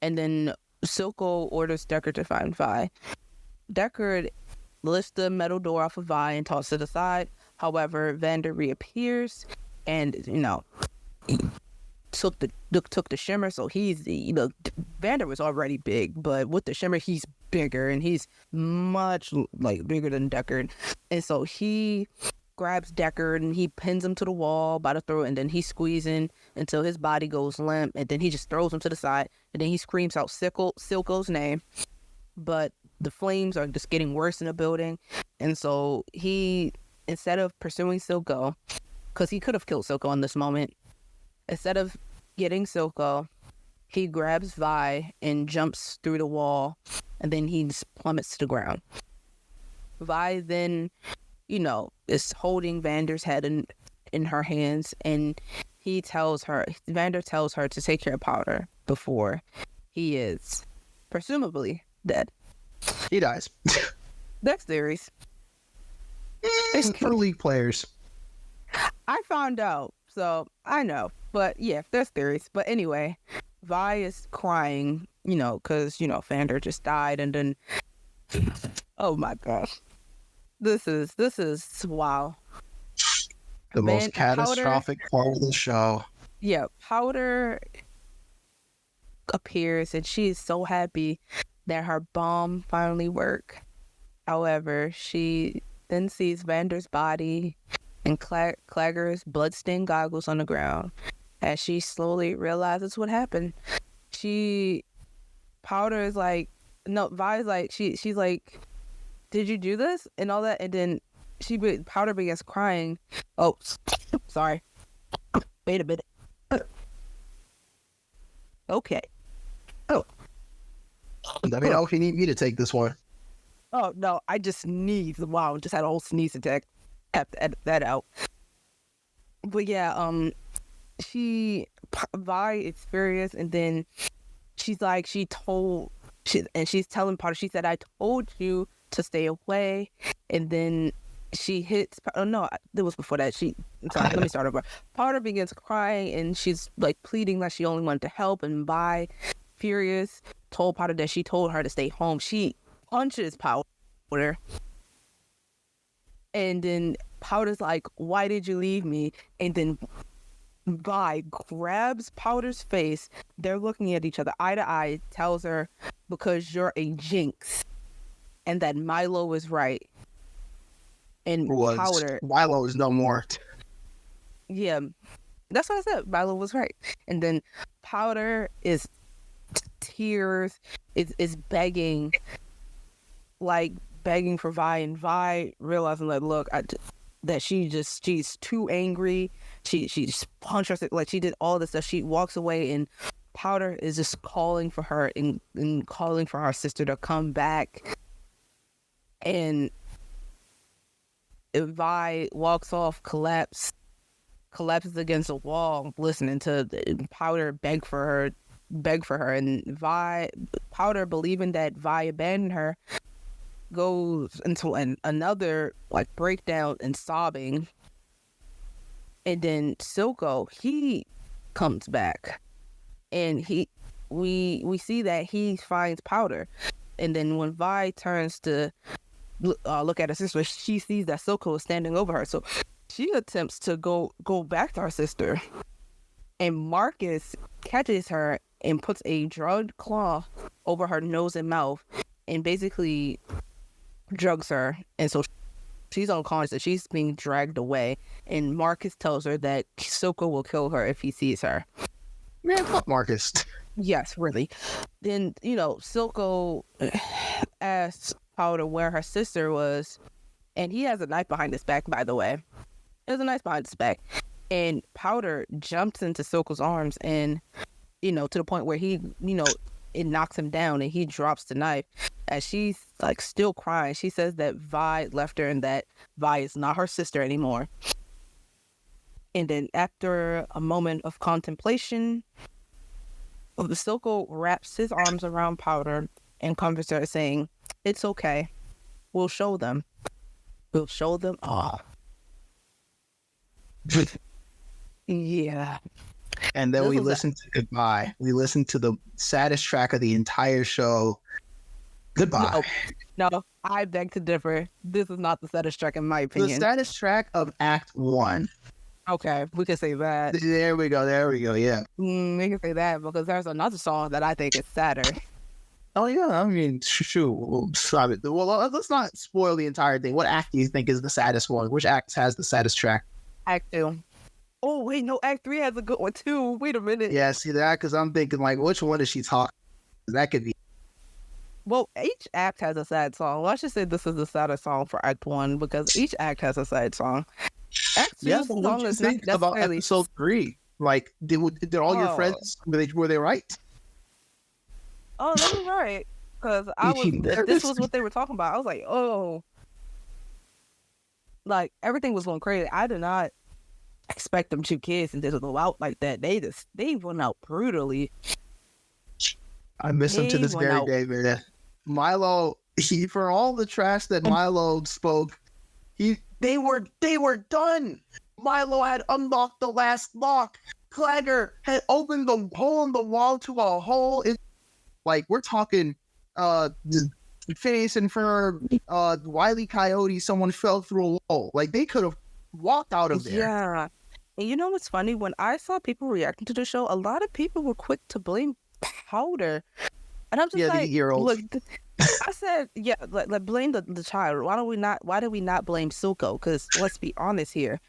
and then Silco orders Deckard to find Vi. Deckard lifts the metal door off of Vi and tosses it aside. However, Vander reappears, and he took the shimmer. So he's Vander was already big, but with the shimmer he's bigger, and he's much like bigger than Deckard. And so he grabs Deckard and he pins him to the wall by the throat, and then he's squeezing until his body goes limp, and then he just throws him to the side, and then he screams out Silco's name. But the flames are just getting worse in the building, and so he, instead of pursuing Silco, because he could have killed Silco in this moment, instead of getting Silco, he grabs Vi and jumps through the wall, and then he just plummets to the ground. Vi then, is holding Vander's head in her hands, and Vander tells her to take care of Powder before he is presumably dead. He dies. That's theories. For League players. I found out, so I know. But yeah, there's theories. But anyway, Vi is crying, because, Vander just died, and then, oh my gosh. This is wow. The most catastrophic part of the show. Yeah, Powder appears, and she is so happy that her bomb finally worked. However, she then sees Vander's body and Clagger's bloodstained goggles on the ground. As she slowly realizes what happened, Powder is like, no, Vi's like, she's like, did you do this? And all that. And then Powder begins crying. Oh, sorry. Wait a minute. Okay. Oh. Let me know if you need me to take this one. Oh, no, I just sneezed. Wow, just had a whole sneeze attack. Have to edit that out. But yeah, Vi is furious, and then she's telling Powder, she said, I told you to stay away. And then she hits, oh no, it was before that. Let me start over. Powder begins crying, and she's like pleading that she only wanted to help, and Vi, furious, told Powder that she told her to stay home. She punches Powder, and then Powder's like, why did you leave me? And then Vi grabs Powder's face. They're looking at each other eye to eye, tells her, because you're a jinx, and that Milo is right. And Powder, Milo is no more. Yeah, that's what I said. Milo was right. And then Powder is tears, is begging for Vi, and Vi realizing that, look, that she's too angry. She just punched her, like she did all this stuff. She walks away, and Powder is just calling for her and calling for her sister to come back. And Vi walks off, collapses against a wall, listening to Powder beg for her, and Powder, believing that Vi abandoned her, goes into another like breakdown and sobbing. And then Silco, he comes back, and we see that he finds Powder. And then when Vi turns to look at her sister, she sees that Silco is standing over her. So she attempts to go back to her sister, and Marcus catches her and puts a drugged claw over her nose and mouth, and basically drugs her. And so she's unconscious. She's being dragged away, and Marcus tells her that Silco will kill her if he sees her. Man, fuck Marcus. Yes, really. Then, Silco asks Powder where her sister was, and he has a knife behind his back, by the way. There's a knife behind his back. And Powder jumps into Silco's arms, and, to the point where he, it knocks him down, and he drops the knife. As she's, like, still crying, she says that Vi left her and that Vi is not her sister anymore. And then after a moment of contemplation, Silco wraps his arms around Powder and comforts her, saying, "It's okay. We'll show them. We'll show them all." Yeah. And then we listen to Goodbye. We listen to the saddest track of the entire show. Goodbye. No, I beg to differ. This is not the saddest track, in my opinion. The saddest track of Act 1. Okay, we can say that. There we go, yeah. We can say that because there's another song that I think is sadder. Oh, yeah, I mean, shoot. Well, let's not spoil the entire thing. What act do you think is the saddest one? Which act has the saddest track? Act 2. Oh, wait, no, Act 3 has a good one, too. Wait a minute. Yeah, see that? Because I'm thinking, like, which one is she talking? That could be. Well, each act has a sad song. Well, I should say this is the saddest song for Act 1 because each act has a sad song. Act 2's song is not necessarily... about episode 3? Like, did all your friends, were they right? Oh, they were right. Because this was what they were talking about. I was like, oh. Like, everything was going crazy. I did not expect them 2 kids and just go out like that. They went out brutally. I miss him to this very day, man. Milo, for all the trash that Milo spoke, they were done. Milo had unlocked the last lock. Clagger had opened the hole in the wall to a hole. Like, we're talking Phineas and Ferb, Wile E. Coyote, someone fell through a wall. Like, they could have walked out of there. Yeah. And you know what's funny? When I saw people reacting to the show, a lot of people were quick to blame Powder. And I'm just like, look, I said, yeah, like blame the child. Why do we not blame Silco? Because let's be honest here.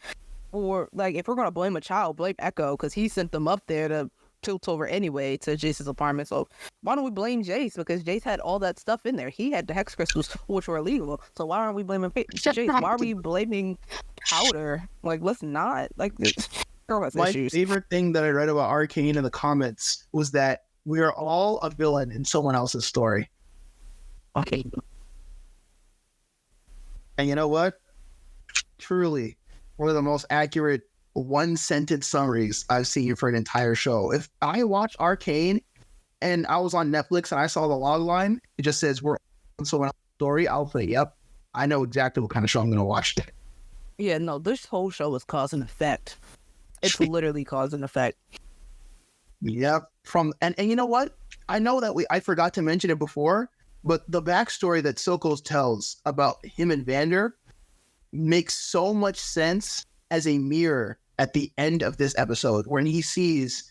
Or, like, if we're going to blame a child, blame Echo, because he sent them up there to tilt over anyway to Jace's apartment. So why don't we blame Jace? Because Jace had all that stuff in there. He had the hex crystals, which were illegal. So why aren't we blaming Jace? Why are we blaming Powder? Like, let's not. Like, girl has issues. My favorite thing that I read about Arcane in the comments was that we are all a villain in someone else's story. Okay. And you know what? Truly, one of the most accurate one-sentence summaries I've seen for an entire show. If I watch Arcane and I was on Netflix and I saw the log line, it just says we're on someone else's story, I'll say, yep, I know exactly what kind of show I'm going to watch. Yeah, no, this whole show is cause and effect. It's literally cause and effect. Yep. And you know what? I know that I forgot to mention it before, but the backstory that Silco tells about him and Vander makes so much sense as a mirror at the end of this episode when he sees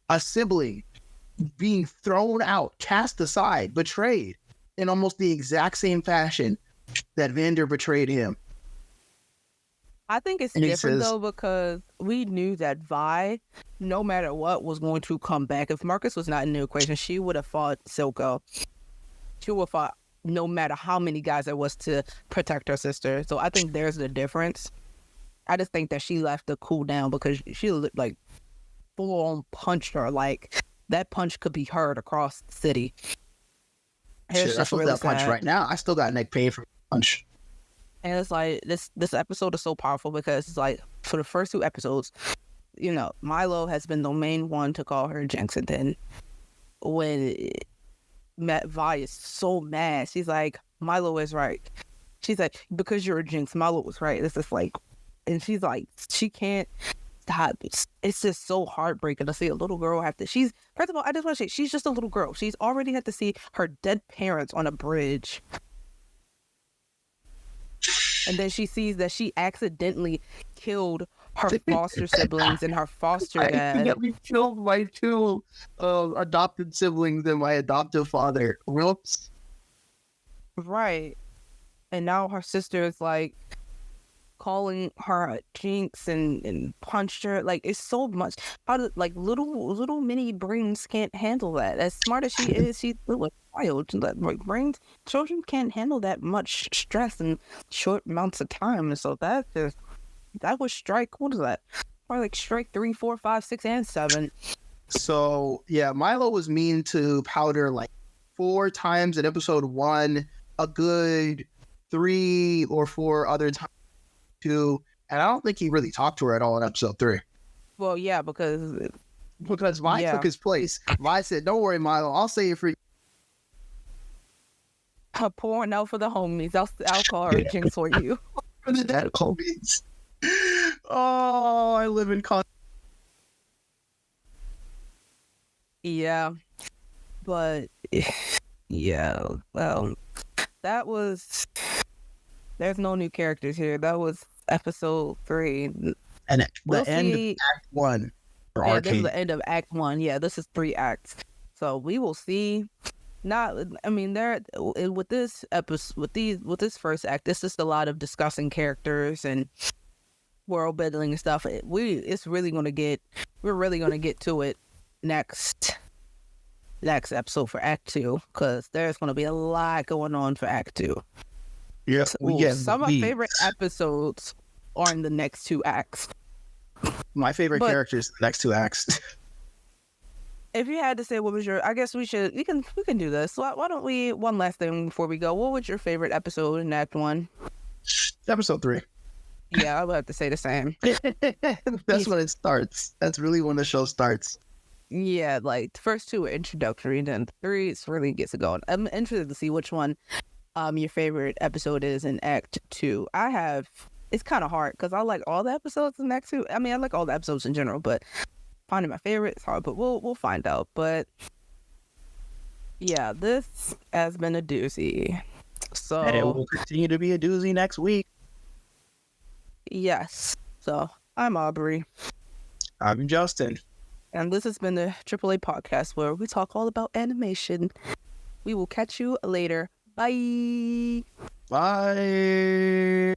a sibling being thrown out, cast aside, betrayed in almost the exact same fashion that Vander betrayed him. I think it's different though because we knew that Vi, no matter what, was going to come back. If Marcus was not in the equation, she would have fought Silco. She would have fought no matter how many guys there was to protect her sister. So I think there's the difference. I just think that she left to cool down because she like full on punched her. Like that punch could be heard across the city. And Shit, it's I just feel really that punch sad. right now. I still got neck pain from the punch. And it's like this episode is so powerful because it's like for the first 2 episodes, you know, Milo has been the main one to call her Jinx, and then when Vi is so mad, she's like, Milo is right. She's like, because you're a Jinx, Milo was right. It's just like, and she's like, she can't stop. It's just so heartbreaking to see a little girl have to. She's first of all, I just want to say she's just a little girl. She's already had to see her dead parents on a bridge. And then she sees that she accidentally killed her foster siblings and her foster I dad. accidentally killed my 2 adopted siblings and my adoptive father. Whoops. Right. And now her sister is like calling her a Jinx and punched her. Like, it's so much. Like little mini brains can't handle that. As smart as she is, she's still a child. Like children can't handle that much stress in short amounts of time. And so that was strike. What is that? Probably like strike 3, 4, 5, 6, and 7. So yeah, Milo was mean to Powder like 4 times in episode 1, a good 3 or 4 other times too, and I don't think he really talked to her at all in episode 3. Well, yeah, because Vi took his place. Vi said, "Don't worry, Milo, I'll say it for you." Pouring out for the homies. I'll call her Jinx for you. For the dead homies. Oh, I live in Yeah, but yeah, well, that was. There's no new characters here. That was episode 3. and We'll the end of see. Act 1 for Yeah, this is Arcane. the end of Act 1. Yeah, this is 3 acts. So we will see. I mean, there with this episode, with this first act, this is a lot of discussing characters and world building and stuff. We're really gonna get to it next episode for Act 2, because there's gonna be a lot going on for Act 2. Yeah, Some of my favorite episodes are in the next 2 acts. My favorite characters, the next 2 acts. If you had to say what was your, I guess we can do this. Why don't we, one last thing before we go, what was your favorite episode in Act 1? Episode 3. Yeah, I would have to say the same. That's when it starts. That's really when the show starts. Yeah, like the first 2 are introductory, and then 3 really gets it going. I'm interested to see which one your favorite episode is in Act 2. It's kind of hard because I like all the episodes in Act 2. I mean, I like all the episodes in general, but finding my favorite is hard, but we'll find out. But yeah, this has been a doozy. So and it will continue to be a doozy next week. Yes. So I'm Aubrey. I'm Justin. And this has been the AAA podcast where we talk all about animation. We will catch you later. Bye. Bye.